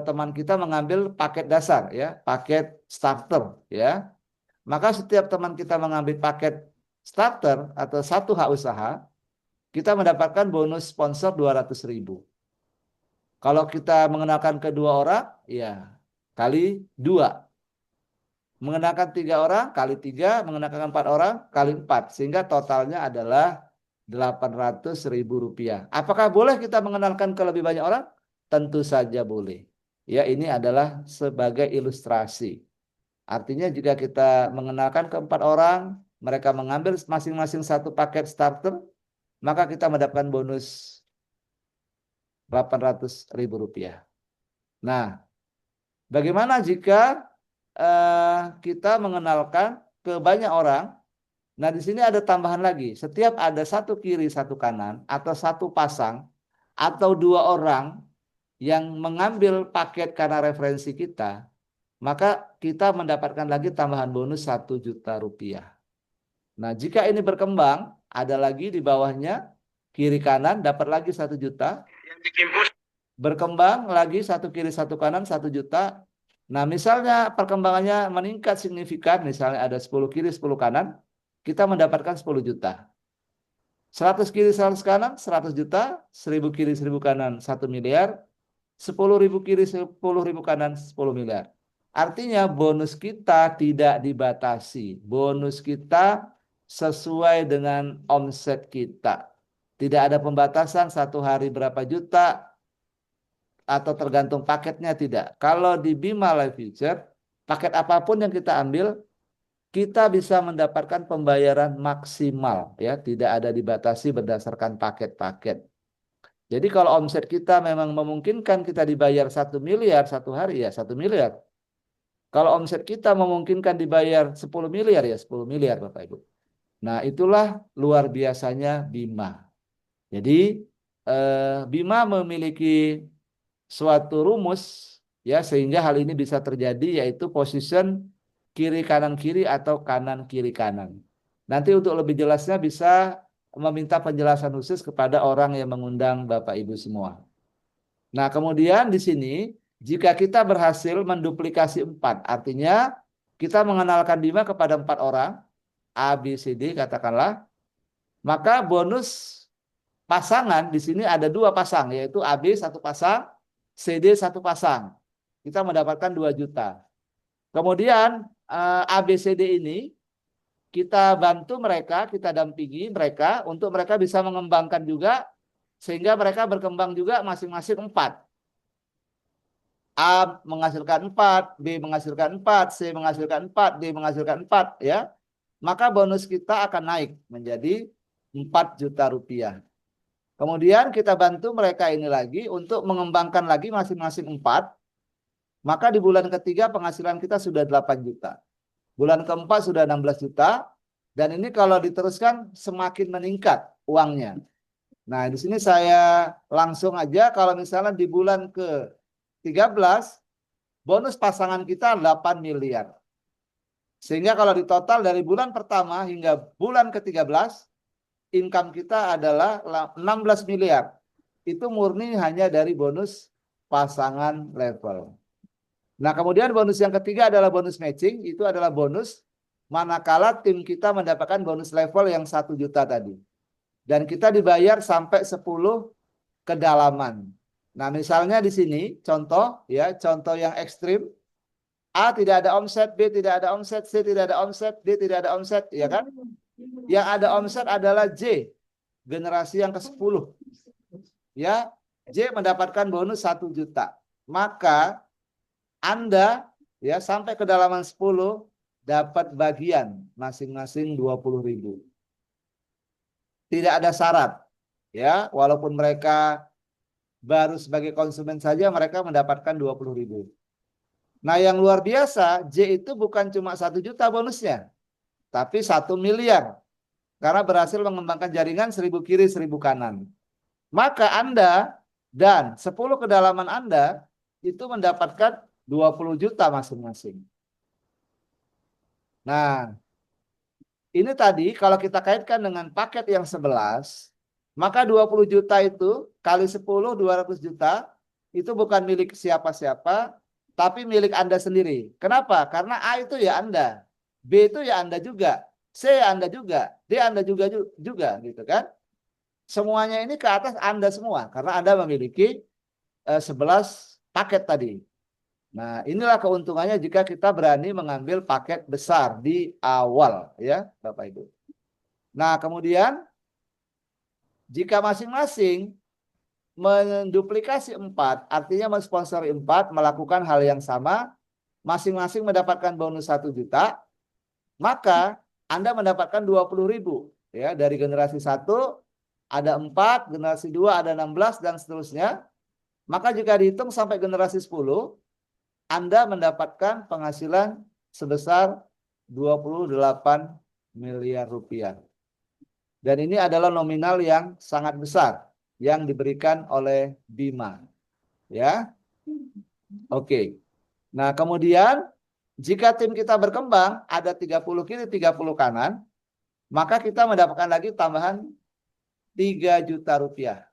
S2: teman kita mengambil paket dasar ya, paket starter ya. maka setiap teman kita mengambil paket starter atau satu hak usaha, kita mendapatkan bonus sponsor 200.000. Kalau kita mengenalkan ke 2 orang, ya kali 2. Mengenalkan 3 orang, kali 3. Mengenalkan 4 orang, kali 4. Sehingga totalnya adalah Rp800.000. Apakah boleh kita mengenalkan ke lebih banyak orang? Tentu saja boleh. Ya, ini adalah sebagai ilustrasi. Artinya jika kita mengenalkan ke 4 orang, mereka mengambil masing-masing satu paket starter, maka kita mendapatkan bonus Rp800.000. Nah, bagaimana jika kita mengenalkan ke banyak orang? Nah, di sini ada tambahan lagi. Setiap ada satu kiri, satu kanan, atau satu pasang, atau 2 orang yang mengambil paket karena referensi kita, maka kita mendapatkan lagi tambahan bonus Rp1.000.000. Nah, jika ini berkembang, ada lagi di bawahnya, kiri kanan dapat lagi 1 juta. Berkembang lagi satu kiri satu kanan 1 juta. Nah, misalnya perkembangannya meningkat signifikan, misalnya ada 10 kiri 10 kanan, kita mendapatkan 10 juta. 100 kiri 100 kanan 100 juta, 1000 kiri 1000 kanan 1 miliar, 10.000 kiri 10.000 kanan 10 miliar. Artinya bonus kita tidak dibatasi. Bonus kita sesuai dengan omset kita. Tidak ada pembatasan 1 hari berapa juta atau tergantung paketnya, tidak. Kalau di Bima Life Future, paket apapun yang kita ambil, kita bisa mendapatkan pembayaran maksimal, ya, tidak ada dibatasi berdasarkan paket-paket. Jadi kalau omset kita memang memungkinkan kita dibayar 1 miliar 1 hari, ya 1 miliar. Kalau omset kita memungkinkan dibayar 10 miliar, ya 10 miliar Bapak Ibu. Nah, itulah luar biasanya Bima. Jadi Bima memiliki suatu rumus, ya, sehingga hal ini bisa terjadi, yaitu position kiri kanan kiri atau kanan kiri kanan. Nanti untuk lebih jelasnya bisa meminta penjelasan khusus kepada orang yang mengundang Bapak Ibu semua. Nah, kemudian di sini jika kita berhasil menduplikasi 4, artinya kita mengenalkan Bima kepada 4 orang, A, B, C, D katakanlah, maka bonus pasangan di sini ada 2 pasang, yaitu AB 1 pasang, CD 1 pasang. Kita mendapatkan 2 juta. Kemudian ABCD ini kita bantu mereka, kita dampingi mereka untuk mereka bisa mengembangkan juga, sehingga mereka berkembang juga masing-masing 4. A menghasilkan 4, B menghasilkan 4, C menghasilkan 4, D menghasilkan 4, ya. Maka bonus kita akan naik menjadi Rp4 juta. Kemudian kita bantu mereka ini lagi untuk mengembangkan lagi masing-masing 4. Maka di bulan ketiga penghasilan kita sudah 8 juta. Bulan keempat sudah 16 juta. Dan ini kalau diteruskan semakin meningkat uangnya. Nah, di sini saya langsung aja, kalau misalnya di bulan ke-13 bonus pasangan kita 8 miliar. Sehingga kalau di total dari bulan pertama hingga bulan ke-13 income kita adalah 16 miliar. Itu murni hanya dari bonus pasangan level. Nah, kemudian bonus yang ketiga adalah bonus matching. Itu adalah bonus manakala tim kita mendapatkan bonus level yang 1 juta tadi. Dan kita dibayar sampai 10 kedalaman. Nah, misalnya di sini contoh, ya, contoh yang ekstrim. A tidak ada omset, B tidak ada omset, C tidak ada omset, D tidak ada omset, ya kan? Yang ada omset adalah J, generasi yang ke-10. Ya, J mendapatkan bonus 1 juta. Maka Anda, ya, sampai kedalaman 10 dapat bagian masing-masing 20.000. Tidak ada syarat, ya, walaupun mereka baru sebagai konsumen saja mereka mendapatkan 20.000. Nah, yang luar biasa, J itu bukan cuma 1 juta bonusnya, tapi 1 miliar. Karena berhasil mengembangkan jaringan 1000 kiri 1000 kanan. Maka Anda dan 10 kedalaman Anda itu mendapatkan 20 juta masing-masing. Nah, ini tadi kalau kita kaitkan dengan paket yang 11, maka 20 juta itu kali 10, 200 juta, itu bukan milik siapa-siapa, tapi milik Anda sendiri. Kenapa? Karena A itu ya Anda. B itu ya Anda juga, C ya Anda juga, D Anda juga gitu kan. Semuanya ini ke atas Anda semua karena Anda memiliki 11 paket tadi. Nah, inilah keuntungannya jika kita berani mengambil paket besar di awal ya, Bapak Ibu. Nah, kemudian jika masing-masing menduplikasi 4, artinya mensponsori 4, melakukan hal yang sama, masing-masing mendapatkan bonus 1 juta, maka Anda mendapatkan 20.000 ya, dari generasi 1 ada 4, generasi 2 ada 16 dan seterusnya. Maka jika dihitung sampai generasi 10, Anda mendapatkan penghasilan sebesar 28 miliar rupiah. Dan ini adalah nominal yang sangat besar yang diberikan oleh Bima. Ya. Oke. Nah, kemudian jika tim kita berkembang ada 30 kiri, 30 kanan, maka kita mendapatkan lagi tambahan 3 juta rupiah.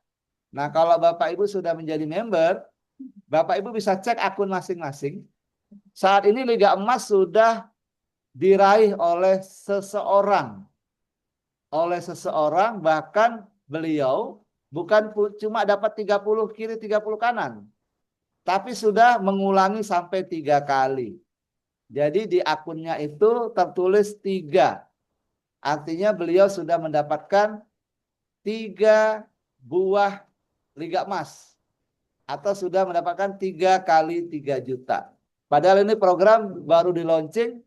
S2: Nah, kalau Bapak Ibu sudah menjadi member, Bapak Ibu bisa cek akun masing-masing. Saat ini Liga Emas sudah diraih oleh seseorang. Bahkan beliau bukan cuma dapat 30 kiri 30 kanan. Tapi sudah mengulangi sampai 3 kali. Jadi di akunnya itu tertulis 3. Artinya beliau sudah mendapatkan 3 buah Liga Emas. Atau sudah mendapatkan 3 kali 3 juta. Padahal ini program baru di launching,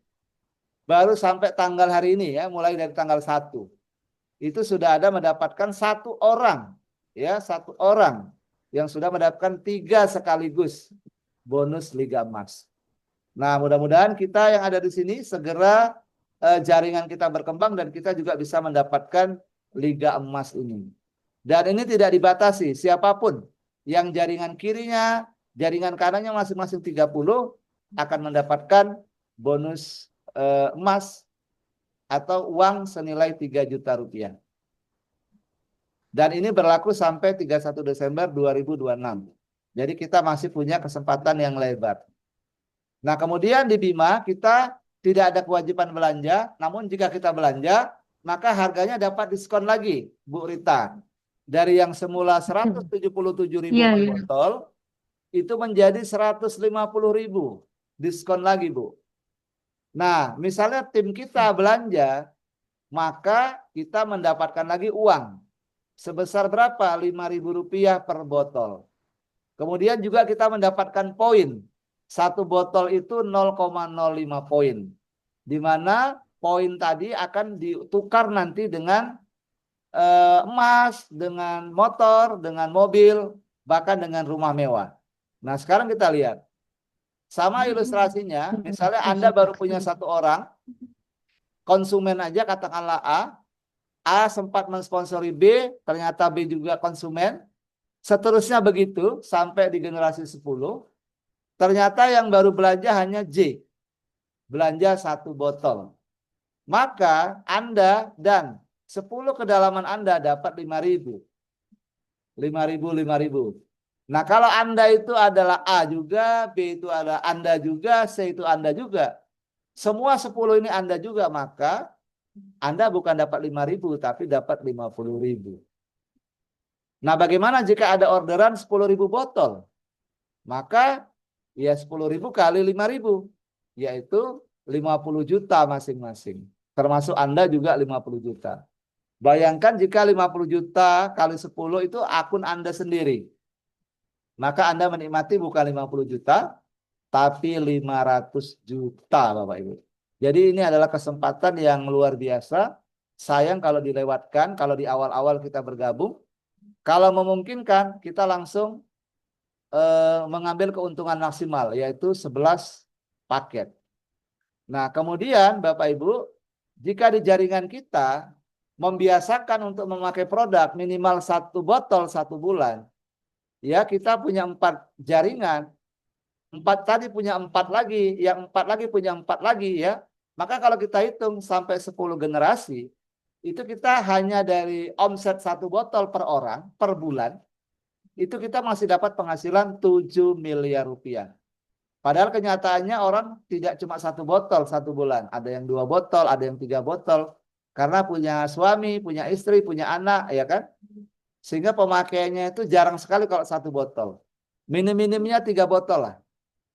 S2: baru sampai tanggal hari ini ya, mulai dari tanggal 1. Itu sudah ada mendapatkan 1 orang, ya 1 orang yang sudah mendapatkan 3 sekaligus bonus Liga Emas. Nah, mudah-mudahan kita yang ada di sini segera jaringan kita berkembang dan kita juga bisa mendapatkan Liga Emas ini. Dan ini tidak dibatasi, siapapun yang jaringan kirinya, jaringan kanannya masing-masing 30 akan mendapatkan bonus emas atau uang senilai 3 juta rupiah. Dan ini berlaku sampai 31 Desember 2026. Jadi kita masih punya kesempatan yang lebar. Nah, kemudian di Bima kita tidak ada kewajiban belanja, namun jika kita belanja, maka harganya dapat diskon lagi, Bu Rita. Dari yang semula 177.000 per botol, itu menjadi 150.000. Diskon lagi, Bu. Nah, misalnya tim kita belanja, maka kita mendapatkan lagi uang. Sebesar berapa? 5.000 rupiah per botol. Kemudian juga kita mendapatkan poin. 1 botol itu 0,05 poin. Di mana poin tadi akan ditukar nanti dengan emas, dengan motor, dengan mobil, bahkan dengan rumah mewah. Nah, sekarang kita lihat. Sama ilustrasinya, misalnya Anda baru punya 1 orang, konsumen aja katakanlah A sempat mensponsori B, ternyata B juga konsumen. Seterusnya begitu sampai di generasi 10. Ternyata yang baru belanja hanya J. Belanja 1 botol. Maka Anda dan 10 kedalaman Anda dapat 5.000. 5.000. Nah, kalau Anda itu adalah A juga, B itu adalah Anda juga, C itu Anda juga. Semua 10 ini Anda juga, maka Anda bukan dapat 5.000 tapi dapat 50.000. Nah, bagaimana jika ada orderan 10.000 botol? Maka ya 10.000 kali 5.000, yaitu 50 juta masing-masing. Termasuk Anda juga 50 juta. Bayangkan jika 50 juta kali 10 itu akun Anda sendiri. Maka Anda menikmati bukan 50 juta, tapi 500 juta Bapak Ibu. Jadi ini adalah kesempatan yang luar biasa. Sayang kalau dilewatkan, kalau di awal-awal kita bergabung. Kalau memungkinkan, kita langsung mengambil keuntungan maksimal, yaitu 11 paket. Nah, kemudian Bapak Ibu, jika di jaringan kita membiasakan untuk memakai produk minimal 1 botol 1 bulan, ya kita punya 4 jaringan, 4 tadi punya 4 lagi, yang 4 lagi punya 4 lagi ya. Maka kalau kita hitung sampai 10 generasi, itu kita hanya dari omset 1 botol per orang per bulan, itu kita masih dapat penghasilan 7 miliar rupiah. Padahal kenyataannya orang tidak cuma 1 botol 1 bulan. Ada yang 2 botol, ada yang 3 botol. Karena punya suami, punya istri, punya anak, ya kan? Sehingga pemakaiannya itu jarang sekali kalau 1 botol. Minim-minimnya 3 botol lah.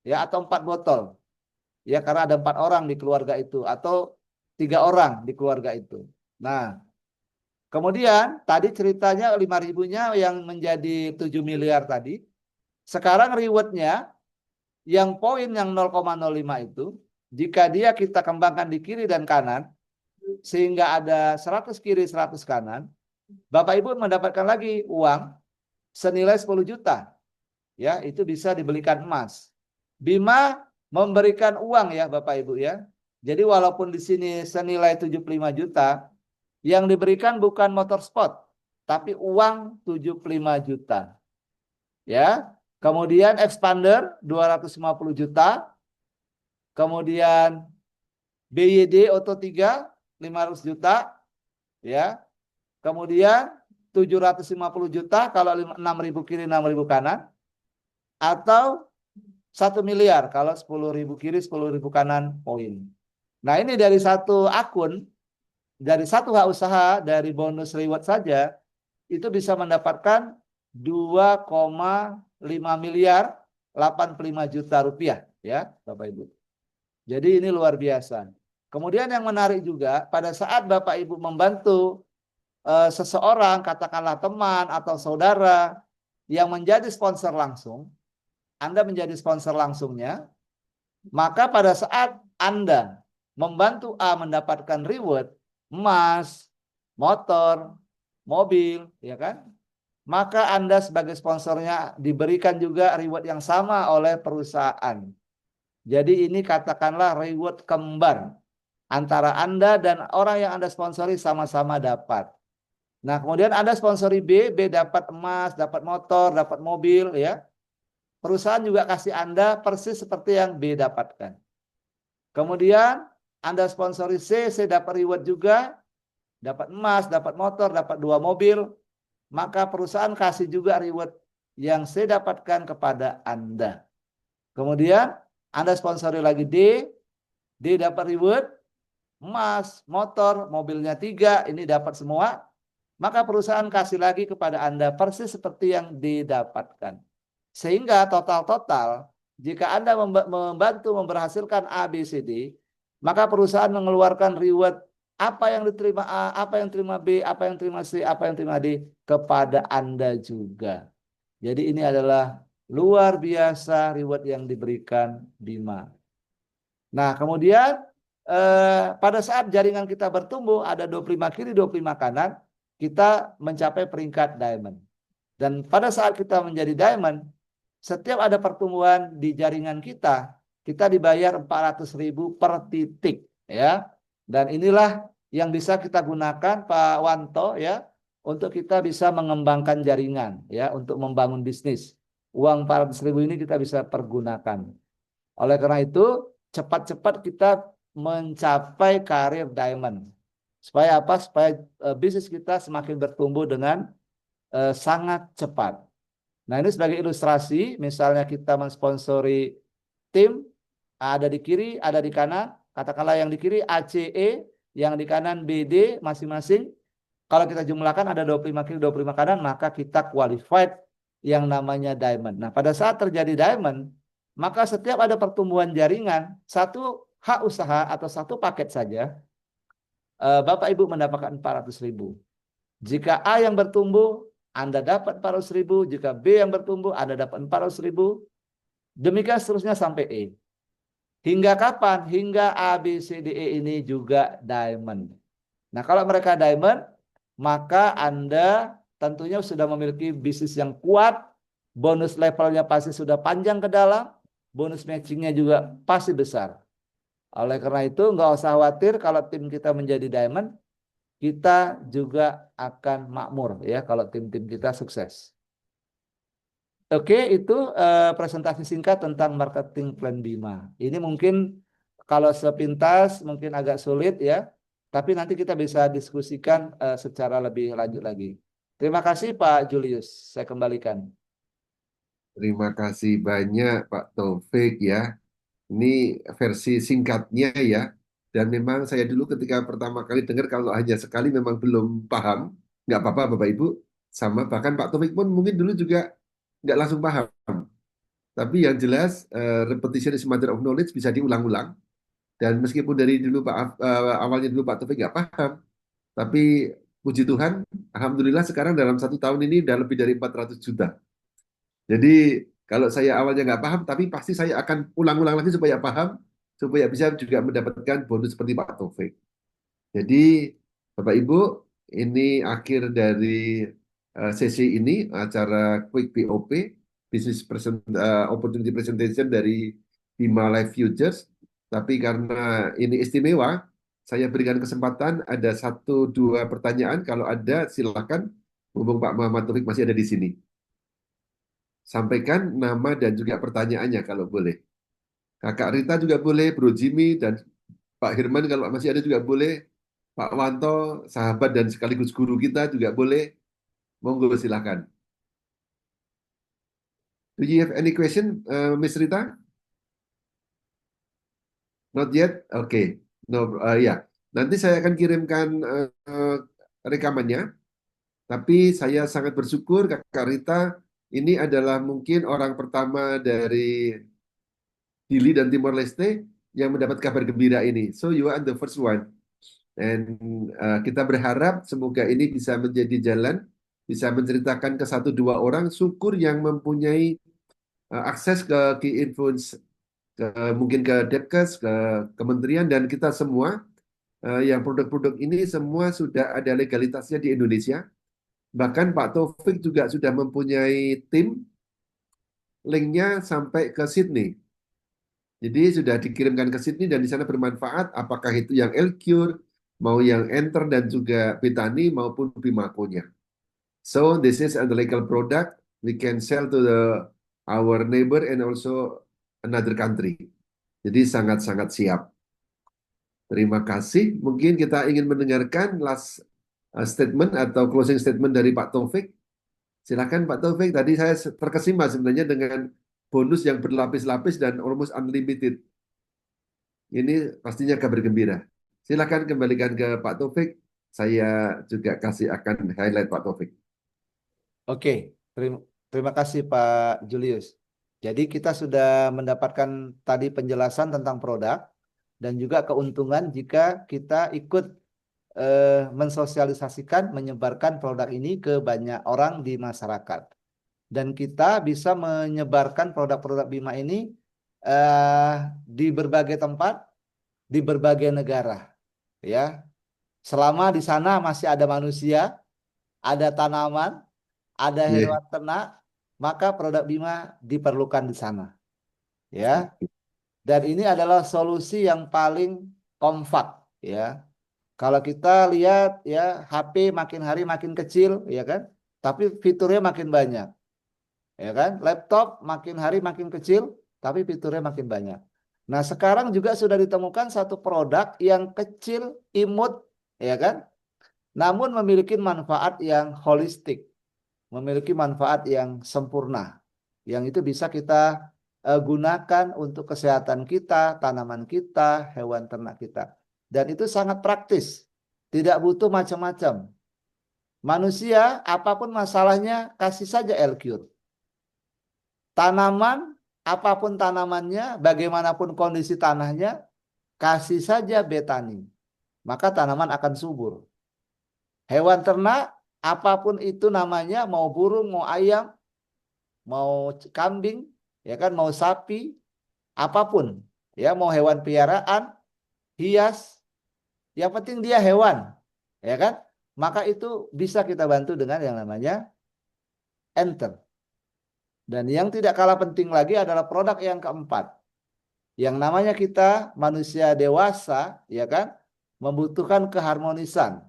S2: Ya, atau 4 botol. Ya, karena ada 4 orang di keluarga itu. Atau 3 orang di keluarga itu. Nah, kemudian tadi ceritanya 5.000-nya yang menjadi 7 miliar tadi. Sekarang rewardnya yang poin yang 0,05 itu, jika dia kita kembangkan di kiri dan kanan, sehingga ada 100 kiri 100 kanan, Bapak Ibu mendapatkan lagi uang senilai 10 juta. Ya, itu bisa dibelikan emas. Bima memberikan uang ya Bapak Ibu ya. Jadi walaupun di sini senilai 75 juta, yang diberikan bukan motor sport, tapi uang 75 juta. Ya. Kemudian expander 250 juta. Kemudian BYD Auto 3 500 juta. Ya. Kemudian 750 juta kalau 6.000 kiri 6.000 kanan. Atau 1 miliar kalau 10.000 kiri 10.000 kanan poin. Nah, ini dari satu akun, dari satu hak usaha, dari bonus reward saja itu bisa mendapatkan 2,5 miliar 85 juta rupiah ya Bapak Ibu. Jadi ini luar biasa. Kemudian yang menarik juga pada saat Bapak Ibu membantu seseorang, katakanlah teman atau saudara yang menjadi sponsor langsung, Anda menjadi sponsor langsungnya, maka pada saat Anda membantu A mendapatkan reward, emas, motor, mobil, ya kan? Maka Anda sebagai sponsornya diberikan juga reward yang sama oleh perusahaan. Jadi ini katakanlah reward kembar. Antara Anda dan orang yang Anda sponsori sama-sama dapat. Nah, kemudian Anda sponsori B, B dapat emas, dapat motor, dapat mobil, ya. Perusahaan juga kasih Anda persis seperti yang B dapatkan. Kemudian Anda sponsori C, C dapat reward juga, dapat emas, dapat motor, dapat 2 mobil. Maka perusahaan kasih juga reward yang saya dapatkan kepada Anda. Kemudian Anda sponsori lagi D, D dapat reward, emas, motor, mobilnya 3, ini dapat semua. Maka perusahaan kasih lagi kepada Anda persis seperti yang didapatkan. Sehingga total-total, jika Anda membantu memberhasilkan A, B, C, D, maka perusahaan mengeluarkan reward apa yang diterima A, apa yang terima B, apa yang terima C, apa yang terima D kepada Anda juga. Jadi ini adalah luar biasa reward yang diberikan Bima. Nah, kemudian pada saat jaringan kita bertumbuh ada 25 kiri 25 kanan, kita mencapai peringkat diamond. Dan pada saat kita menjadi diamond, setiap ada pertumbuhan di jaringan kita dibayar 400.000 per titik ya. Dan inilah yang bisa kita gunakan Pak Wanto ya untuk kita bisa mengembangkan jaringan ya untuk membangun bisnis. Uang 400.000 ini kita bisa pergunakan. Oleh karena itu, cepat-cepat kita mencapai karir diamond. Supaya apa? Supaya bisnis kita semakin bertumbuh dengan sangat cepat. Nah, ini sebagai ilustrasi, misalnya kita mensponsori tim, ada di kiri, ada di kanan. Katakanlah yang di kiri ACE, yang di kanan BD masing-masing. Kalau kita jumlahkan ada 25 kiri, 25 kanan, maka kita qualified yang namanya diamond. Nah, pada saat terjadi diamond, maka setiap ada pertumbuhan jaringan, satu hak usaha atau satu paket saja, Bapak Ibu mendapatkan 400.000. Jika A yang bertumbuh, Anda dapat 400.000. Jika B yang bertumbuh, Anda dapat 400.000. Demikian seterusnya sampai E. Hingga kapan? Hingga A, B, C, D, E ini juga diamond. Nah, kalau mereka diamond, maka Anda tentunya sudah memiliki bisnis yang kuat, bonus levelnya pasti sudah panjang ke dalam, bonus matchingnya juga pasti besar. Oleh karena itu, nggak usah khawatir kalau tim kita menjadi diamond, kita juga akan makmur ya kalau tim-tim kita sukses. Oke, itu presentasi singkat tentang marketing plan Bima. Ini mungkin kalau sepintas mungkin agak sulit ya, tapi nanti kita bisa diskusikan secara lebih lanjut lagi. Terima kasih Pak Julius, saya kembalikan.
S1: Terima kasih banyak Pak Taufik ya. Ini versi singkatnya ya. Dan memang saya dulu ketika pertama kali dengar kalau hanya sekali memang belum paham. Nggak apa-apa Bapak Ibu. Sama bahkan Pak Taufik pun mungkin dulu juga nggak langsung paham. Tapi yang jelas repetition is matter of knowledge bisa diulang-ulang. Dan meskipun dari dulu awalnya dulu Pak Taufik nggak paham. Tapi puji Tuhan, Alhamdulillah sekarang dalam 1 tahun ini udah lebih dari 400 juta. Jadi kalau saya awalnya nggak paham, tapi pasti saya akan ulang-ulang lagi supaya paham, supaya bisa juga mendapatkan bonus seperti Pak Taufik. Jadi Bapak Ibu, ini akhir dari sesi ini, acara Quick POP, Opportunity Presentation dari Bima Life Futures. Tapi karena ini istimewa, saya berikan kesempatan ada 1-2 pertanyaan. Kalau ada, silakan. Mumpung Pak Muhammad Taufik masih ada di sini. Sampaikan nama dan juga pertanyaannya kalau boleh. Kakak Rita juga boleh, Bro Jimmy, dan Pak Hirman kalau masih ada juga boleh. Pak Wanto, sahabat dan sekaligus guru kita juga boleh. Monggo silakan. Do you have any question, Miss Rita? Not yet? Oke. No, ya. Nanti saya akan kirimkan rekamannya. Tapi saya sangat bersyukur Kakak Rita ini adalah mungkin orang pertama dari Dili dan Timor Leste yang mendapat kabar gembira ini. So you are the first one. Dan kita berharap semoga ini bisa menjadi jalan, bisa menceritakan ke 1-2 orang syukur yang mempunyai akses ke key influence, mungkin ke Depkes, ke kementerian, dan kita semua yang produk-produk ini semua sudah ada legalitasnya di Indonesia. Bahkan Pak Taufik juga sudah mempunyai tim, linknya sampai ke Sydney. Jadi sudah dikirimkan ke Sydney dan di sana bermanfaat, apakah itu yang Elcure, mau yang Enter dan juga Betani maupun Bimakonya. So this is a legal product we can sell to our neighbor and also another country. Jadi sangat-sangat siap. Terima kasih. Mungkin kita ingin mendengarkan last statement atau closing statement dari Pak Taufik. Silakan Pak Taufik. Tadi saya terkesima sebenarnya dengan bonus yang berlapis-lapis dan almost unlimited. Ini pastinya kabar gembira. Silakan kembalikan ke Pak Taufik. Saya juga kasih akan highlight Pak Taufik.
S2: Oke, terima kasih Pak Julius. Jadi kita sudah mendapatkan tadi penjelasan tentang produk dan juga keuntungan jika kita ikut mensosialisasikan, menyebarkan produk ini ke banyak orang di masyarakat. Dan kita bisa menyebarkan produk-produk Bima ini di berbagai tempat, di berbagai negara. Ya, selama di sana masih ada manusia, ada tanaman, ada
S1: Yeah.
S2: hewan ternak, maka produk Bima diperlukan di sana. Ya. Dan ini adalah solusi yang paling kompak, ya. Kalau kita lihat ya HP makin hari makin kecil, ya kan? Tapi fiturnya makin banyak. Ya kan? Laptop makin hari makin kecil, tapi fiturnya makin banyak. Nah, sekarang juga sudah ditemukan satu produk yang kecil, imut, ya kan? Namun memiliki manfaat yang holistik, memiliki manfaat yang sempurna. Yang itu bisa kita gunakan untuk kesehatan kita, tanaman kita, hewan ternak kita. Dan itu sangat praktis. Tidak butuh macam-macam. Manusia, apapun masalahnya, kasih saja L-Cure. Tanaman, apapun tanamannya, bagaimanapun kondisi tanahnya, kasih saja Betani. Maka tanaman akan subur. Hewan ternak, apapun itu namanya, mau burung, mau ayam, mau kambing, ya kan, mau sapi, apapun, ya, mau hewan piaraan, hias, yang penting dia hewan, ya kan? Maka itu bisa kita bantu dengan yang namanya Enter. Dan yang tidak kalah penting lagi adalah produk yang keempat. Yang namanya kita manusia dewasa, ya kan, membutuhkan keharmonisan.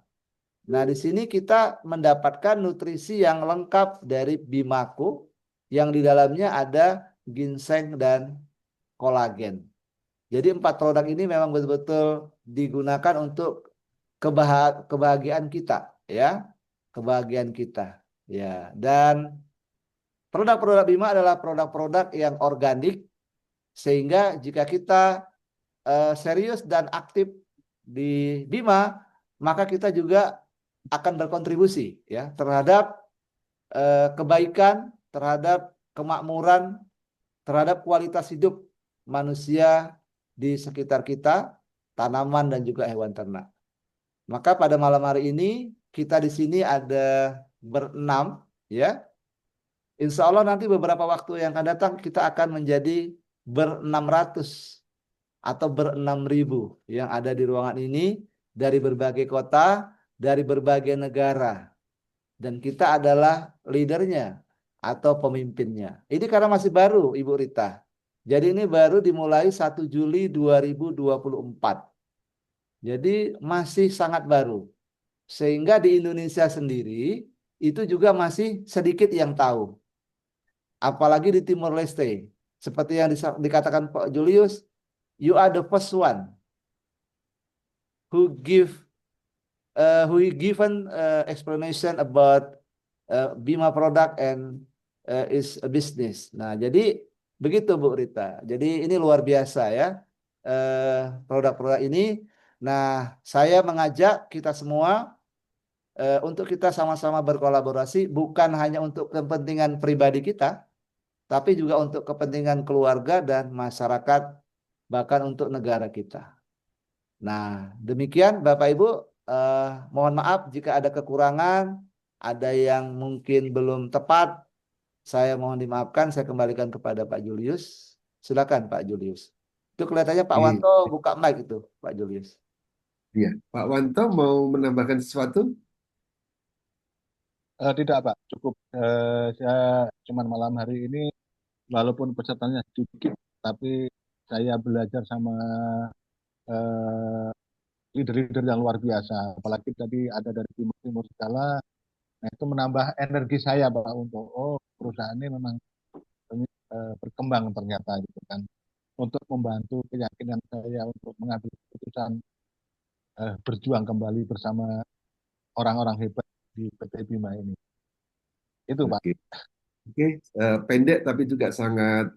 S2: Nah, di sini kita mendapatkan nutrisi yang lengkap dari Bimaku, yang di dalamnya ada ginseng dan kolagen. Jadi 4 produk ini memang betul-betul digunakan untuk kebahagiaan kita, ya, kebahagiaan kita, ya. Dan Produk-produk Bima adalah produk-produk yang organik, sehingga jika kita serius dan aktif di Bima, maka kita juga akan berkontribusi ya terhadap kebaikan, terhadap kemakmuran, terhadap kualitas hidup manusia di sekitar kita, tanaman dan juga hewan ternak. Maka pada malam hari ini kita di sini ada berenam ya. Insya Allah nanti beberapa waktu yang akan datang kita akan menjadi ber-600 atau ber-6.000 yang ada di ruangan ini dari berbagai kota, dari berbagai negara. Dan kita adalah leadernya atau pemimpinnya. Ini karena masih baru, Ibu Rita. Jadi ini baru dimulai 1 Juli 2024. Jadi masih sangat baru. Sehingga di Indonesia sendiri itu juga masih sedikit yang tahu. Apalagi di Timor Leste. Seperti yang dikatakan Pak Julius, you are the first one who given explanation about Bima product and is a business. Nah, jadi begitu Bu Rita. Jadi ini luar biasa ya produk-produk ini. Nah, saya mengajak kita semua untuk kita sama-sama berkolaborasi, bukan hanya untuk kepentingan pribadi kita, tapi juga untuk kepentingan keluarga dan masyarakat, bahkan untuk negara kita. Nah, demikian Bapak Ibu, mohon maaf jika ada kekurangan, ada yang mungkin belum tepat, saya mohon dimaafkan, saya kembalikan kepada Pak Julius. Silakan Pak Julius. Itu kelihatannya Pak Wanto buka mic itu, Pak Julius.
S1: Iya, Pak Wanto mau menambahkan sesuatu?
S4: Tidak Pak, cukup. Saya cuman malam hari ini, walaupun pesertanya sedikit, tapi saya belajar sama leader-leader yang luar biasa. Apalagi tadi ada dari timur-timur segala. Nah, itu menambah energi saya Pak untuk perusahaan ini memang berkembang ternyata gitu kan. Untuk membantu keyakinan saya untuk mengambil keputusan berjuang kembali bersama orang-orang hebat di PT Bima ini. Itu Pak.
S1: Oke. Pendek tapi juga sangat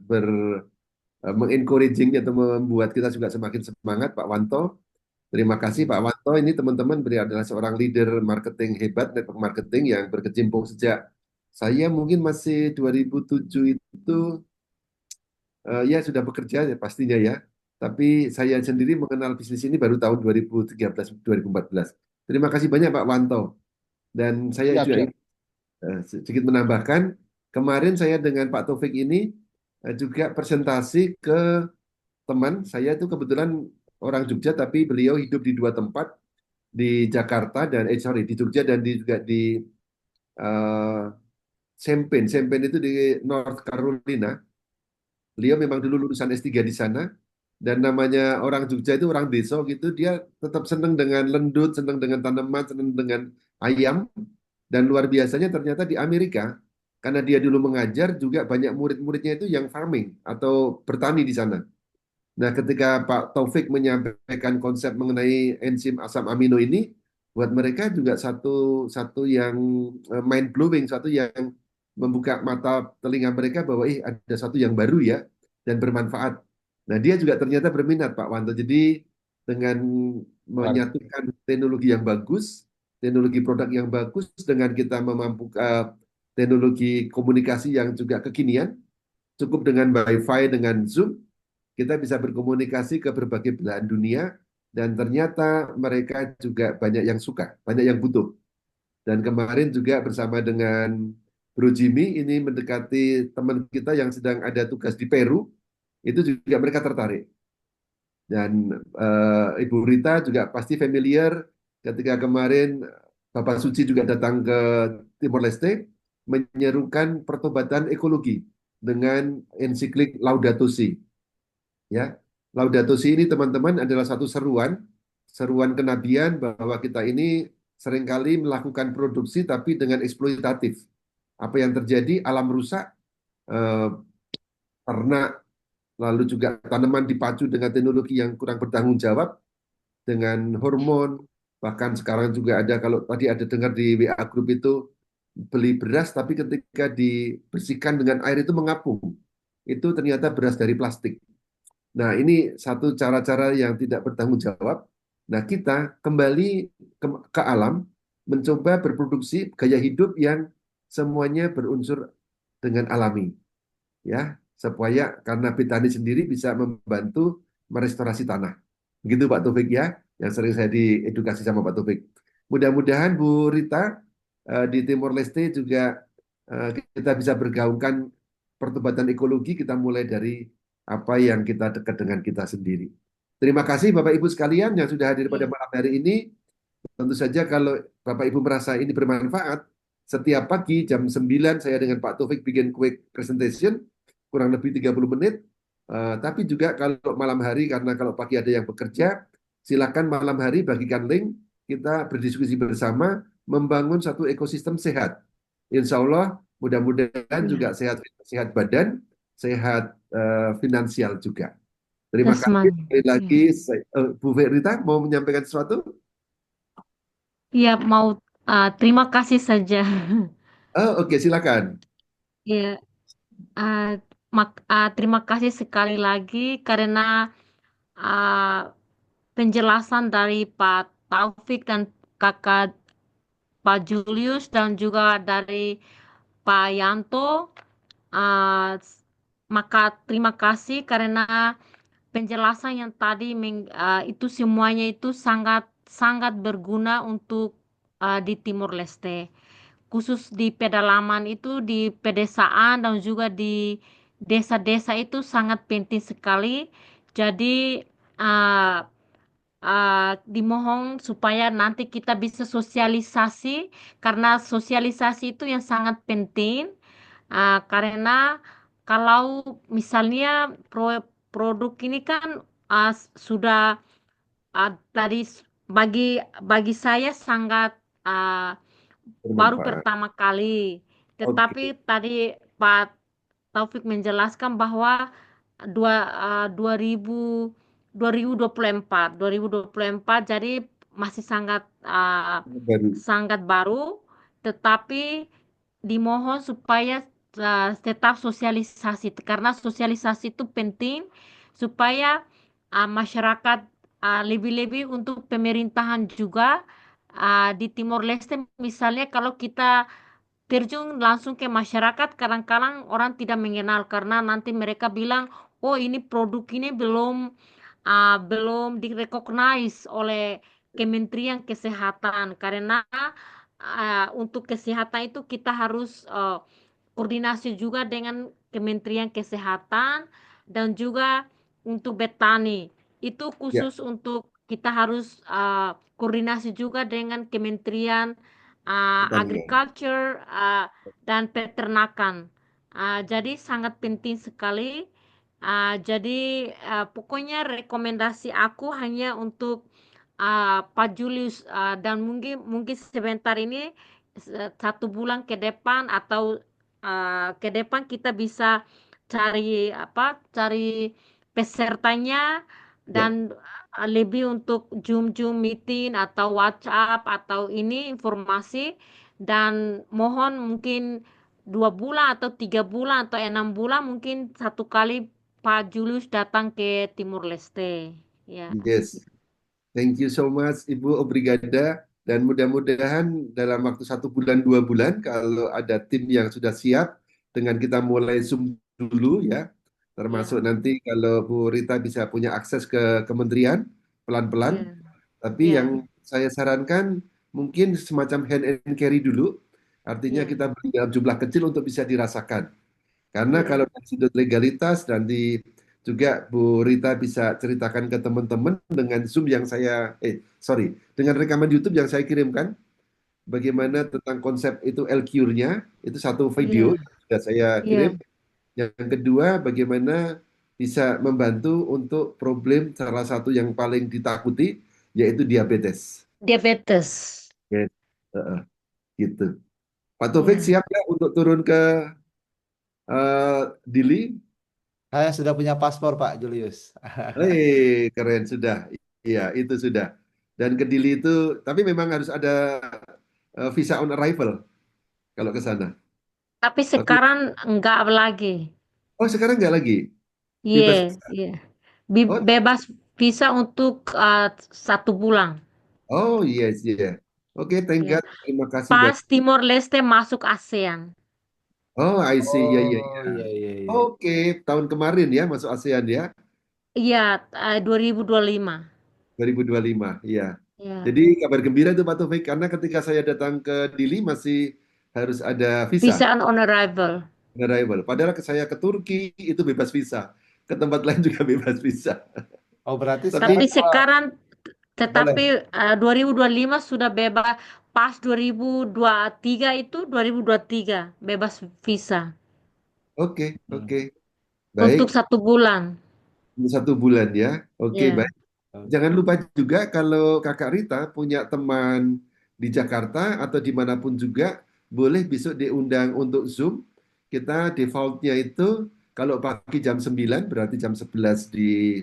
S1: mengencouraging atau membuat kita juga semakin semangat Pak Wanto. Terima kasih Pak Wanto. Ini teman-teman beliau adalah seorang leader marketing hebat, network marketing yang berkecimpung sejak saya mungkin masih 2007 itu ya sudah bekerja ya pastinya ya. Tapi saya sendiri mengenal bisnis ini baru tahun 2013-2014. Terima kasih banyak Pak Wanto. Dan saya
S4: Siap,
S1: juga
S4: siap.
S1: ingin sedikit menambahkan, kemarin saya dengan Pak Taufik ini juga presentasi ke teman. Saya itu kebetulan orang Jogja, tapi beliau hidup di 2 tempat, di Jakarta dan di Jogja dan juga di Champaign. Champaign itu di North Carolina. Beliau memang dulu lulusan S3 di sana. Dan namanya orang Jogja itu orang desa gitu, dia tetap senang dengan lendut, senang dengan tanaman, senang dengan ayam. Dan luar biasanya ternyata di Amerika, karena dia dulu mengajar, juga banyak murid-muridnya itu yang farming atau bertani di sana. Nah, ketika Pak Taufik menyampaikan konsep mengenai enzim asam amino ini, buat mereka juga satu yang mind blowing, satu yang membuka mata telinga mereka bahwa ada satu yang baru ya dan bermanfaat. Nah, dia juga ternyata berminat Pak Wanto. Jadi dengan menyatukan teknologi yang bagus, teknologi produk yang bagus dengan kita memampukan teknologi komunikasi yang juga kekinian, cukup dengan Wi-Fi, dengan Zoom, kita bisa berkomunikasi ke berbagai belahan dunia, dan ternyata mereka juga banyak yang suka, banyak yang butuh. Dan kemarin juga bersama dengan Bro Jimmy, ini mendekati teman kita yang sedang ada tugas di Peru, itu juga mereka tertarik. Dan Ibu Rita juga pasti familiar ketika kemarin Bapak Suci juga datang ke Timor Leste, menyerukan pertobatan ekologi dengan ensiklik Laudato Si. Ya, Laudato Si ini teman-teman adalah satu seruan kenabian bahwa kita ini seringkali melakukan produksi tapi dengan eksploitatif. Apa yang terjadi? Alam rusak, ternak, lalu juga tanaman dipacu dengan teknologi yang kurang bertanggung jawab, dengan hormon, bahkan sekarang juga ada, kalau tadi ada dengar di WA Group itu, beli beras, tapi ketika dibersihkan dengan air itu mengapung. Itu ternyata beras dari plastik. Nah, ini satu cara-cara yang tidak bertanggung jawab. Nah, kita kembali ke alam, mencoba berproduksi gaya hidup yang semuanya berunsur dengan alami, ya, supaya karena petani sendiri bisa membantu merestorasi tanah. Begitu Pak Taufik ya, yang sering saya diedukasi sama Pak Taufik. Mudah-mudahan Bu Rita di Timor Leste juga kita bisa bergaungkan pertobatan ekologi, kita mulai dari apa yang kita dekat dengan kita sendiri. Terima kasih Bapak Ibu sekalian yang sudah hadir pada
S3: Iya.
S1: malam hari ini. Tentu saja kalau Bapak Ibu merasa ini bermanfaat, setiap pagi jam 9 saya dengan Pak Taufik bikin quick presentation, kurang lebih 30 menit. Tapi juga kalau malam hari, karena kalau pagi ada yang bekerja, silakan malam hari bagikan link, kita berdiskusi bersama, membangun satu ekosistem sehat. Insya Allah, mudah-mudahan
S3: Iya.
S1: juga sehat, sehat badan, sehat finansial juga. Terima kasih.
S3: Jasmani.
S1: Sekali
S3: Iya.
S1: lagi, Bu Verita mau menyampaikan sesuatu?
S3: Iya, mau terima kasih saja.
S1: Oh, oke, silakan.
S3: Iya, ah, terima kasih sekali lagi karena ah, penjelasan dari Pak Taufik dan Kakak Pak Julius dan juga dari Pak Yanto. Ah, maka terima kasih karena penjelasan yang tadi itu semuanya itu sangat sangat berguna untuk di Timor Leste. Khusus di pedalaman itu, di pedesaan dan juga di desa-desa itu sangat penting sekali. Jadi uh, dimohon supaya nanti kita bisa sosialisasi karena sosialisasi itu yang sangat penting. Karena kalau misalnya produk ini kan sudah tadi bagi bagi saya sangat ah, baru
S1: Bermanfaat.
S3: pertama kali.
S1: Oke,
S3: Tetapi tadi Pak Taufik menjelaskan bahwa dua, ah, 2000 2024 jadi masih sangat
S1: baru.
S3: sangat baru, tetapi dimohon supaya tetap sosialisasi karena sosialisasi itu penting supaya masyarakat lebih-lebih untuk pemerintahan juga di Timor Leste misalnya kalau kita terjun langsung ke masyarakat kadang-kadang orang tidak mengenal karena nanti mereka bilang oh ini produk ini belum direcognize oleh Kementerian Kesehatan karena untuk kesehatan itu kita harus koordinasi juga dengan Kementerian Kesehatan dan juga untuk Betani. Itu
S1: Ya,
S3: khusus untuk kita harus koordinasi juga dengan Kementerian
S1: pertanian.
S3: Agriculture dan Peternakan. Jadi sangat penting sekali. Jadi pokoknya rekomendasi aku hanya untuk Pak Julius dan mungkin mungkin sebentar ini 1 bulan ke depan atau ke depan kita bisa cari apa cari pesertanya
S1: Ya,
S3: dan lebih untuk Zoom meeting atau WhatsApp atau ini informasi dan mohon mungkin 2 bulan atau 3 bulan atau 6 bulan mungkin 1 kali Pak Julius datang ke Timur Leste ya.
S1: yes. Thank you so much, Ibu Obrigada. Dan mudah-mudahan dalam waktu 1 bulan, 2 bulan, kalau ada tim yang sudah siap, dengan kita mulai Zoom dulu ya. Termasuk
S3: Ya,
S1: nanti kalau Bu Rita bisa punya akses ke kementerian, pelan-pelan.
S3: ya,
S1: Tapi
S3: ya,
S1: yang saya sarankan mungkin semacam hand and carry dulu. Artinya
S3: ya,
S1: kita beli dalam jumlah kecil untuk bisa dirasakan. Karena kalau
S3: ya,
S1: dari sudut legalitas nanti juga Bu Rita bisa ceritakan ke teman-teman dengan Zoom yang sorry, dengan rekaman YouTube yang saya kirimkan, bagaimana tentang konsep itu LQ-nya, itu satu video
S3: ya,
S1: yang sudah saya kirim.
S3: ya.
S1: Yang kedua, bagaimana bisa membantu untuk problem salah satu yang paling ditakuti, yaitu diabetes.
S3: Diabetes.
S1: Oke, gitu. Pak Taufik
S3: Ya.
S1: siap ya untuk turun ke Dili?
S2: Saya sudah punya paspor Pak Julius.
S1: Keren sudah. Iya, itu sudah. Dan ke Dili itu, tapi memang harus ada visa on arrival. kalau ke sana.
S3: Tapi
S1: Atau
S3: sekarang enggak lagi.
S1: oh sekarang nggak lagi
S3: Iya,
S1: bebas.
S3: iya.
S1: Oh,
S3: Bebas visa untuk 1 bulan.
S1: oh yes, yeah. Oke, thank
S3: Ya.
S1: God. Terima kasih
S3: Pas
S1: banyak.
S3: Timor Leste masuk ASEAN.
S1: Oh, I see. Ya, ya,
S2: Oh,
S1: ya.
S2: iya, iya, iya.
S1: Oke, tahun kemarin ya masuk ASEAN ya,
S3: Iya, 2025.
S1: 2025. Iya.
S3: Ya.
S1: Jadi kabar gembira itu Pak Taufik, karena ketika saya datang ke Dili masih harus ada visa
S3: Visa on arrival.
S1: arrival. Padahal saya ke Turki itu bebas visa, ke tempat lain juga bebas visa.
S2: Oh, berarti
S1: Tapi
S3: Tapi
S2: sekarang kalau
S3: sekarang,
S2: boleh.
S3: tetapi 2025 sudah bebas. Pas 2023 itu 2023 bebas visa
S1: oke,
S2: Hmm.
S1: oke, baik.
S3: untuk 1 bulan.
S1: 1 bulan ya. Oke,
S3: Ya.
S1: baik. Jangan lupa juga kalau Kakak Rita punya teman di Jakarta atau dimanapun juga, boleh besok diundang untuk Zoom. Kita defaultnya itu kalau pagi jam 9 berarti jam 11 di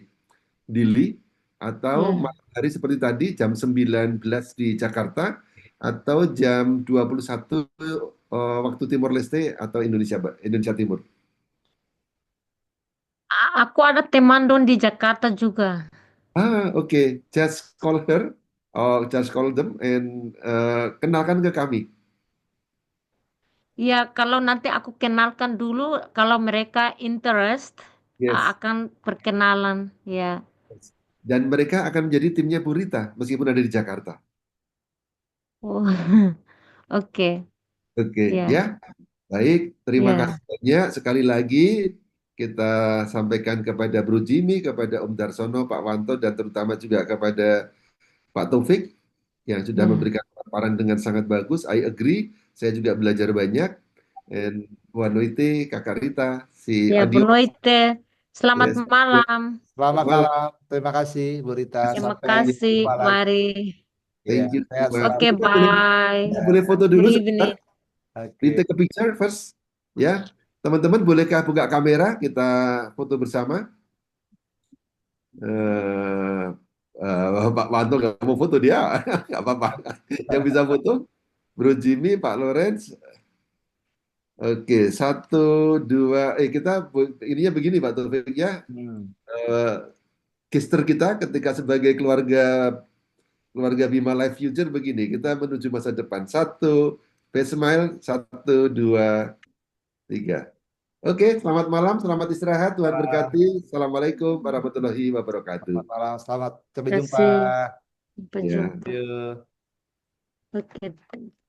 S1: Dili, atau
S3: Ya.
S1: malam hari seperti tadi jam 19 di Jakarta, atau jam 21 waktu Timor Leste atau Indonesia Timur.
S3: Aku ada teman don di Jakarta juga.
S1: Oke. Just call her, or just call them, and kenalkan ke kami.
S3: Ya, kalau nanti aku kenalkan dulu, kalau mereka interest,
S1: Yes.
S3: akan perkenalan. Ya.
S1: Dan mereka akan menjadi timnya Bu Rita meskipun ada di Jakarta.
S3: Oh, oke.
S1: Oke, ya.
S3: Ya,
S1: Baik, terima kasih
S3: ya,
S1: banyak. Sekali lagi kita sampaikan kepada Bro Jimmy, kepada Om Darsono, Pak Wanto, dan terutama juga kepada Pak Taufik yang sudah
S3: ya.
S1: memberikan paparan dengan sangat bagus. I agree. Saya juga belajar banyak. And Bu Anuiti, Kakak Rita, si
S3: Ya, Bu
S1: audio.
S3: Noite. Selamat
S1: Yes.
S3: malam.
S2: Selamat
S1: Malam.
S2: malam. Terima kasih, Bu Rita.
S3: Terima
S2: Sampai
S3: kasih.
S2: jumpa lagi.
S3: Mari.
S2: Ya,
S1: Thank you so
S2: sehat
S1: much.
S2: selalu.
S3: Oke,
S1: Kita boleh,
S3: bye.
S1: kita
S2: Ya,
S1: boleh foto dulu
S3: Good
S1: sebentar.
S3: evening.
S2: oke.
S1: We take a picture first. Ya, teman-teman bolehkah buka kamera? Kita foto bersama. eh Pak Wanto nggak mau foto dia, nggak apa-apa. Yang bisa foto, Bro Jimmy, Pak Lawrence. Oke, 1, 2, kita ininya begini Pak Taufik ya.
S2: Hmm.
S1: Eh, Gesture kita ketika sebagai keluarga keluarga Bima Life Future begini, kita menuju masa depan. Face smile, 1, 2, 3. Oke, selamat malam, selamat istirahat, Tuhan
S2: Selamat
S1: berkati. Assalamualaikum warahmatullahi wabarakatuh.
S2: malam. Selamat. Sampai
S3: Terima
S2: jumpa.
S3: kasih. Sampai
S1: Ya.
S3: jumpa.
S2: Yuk.
S3: Oke.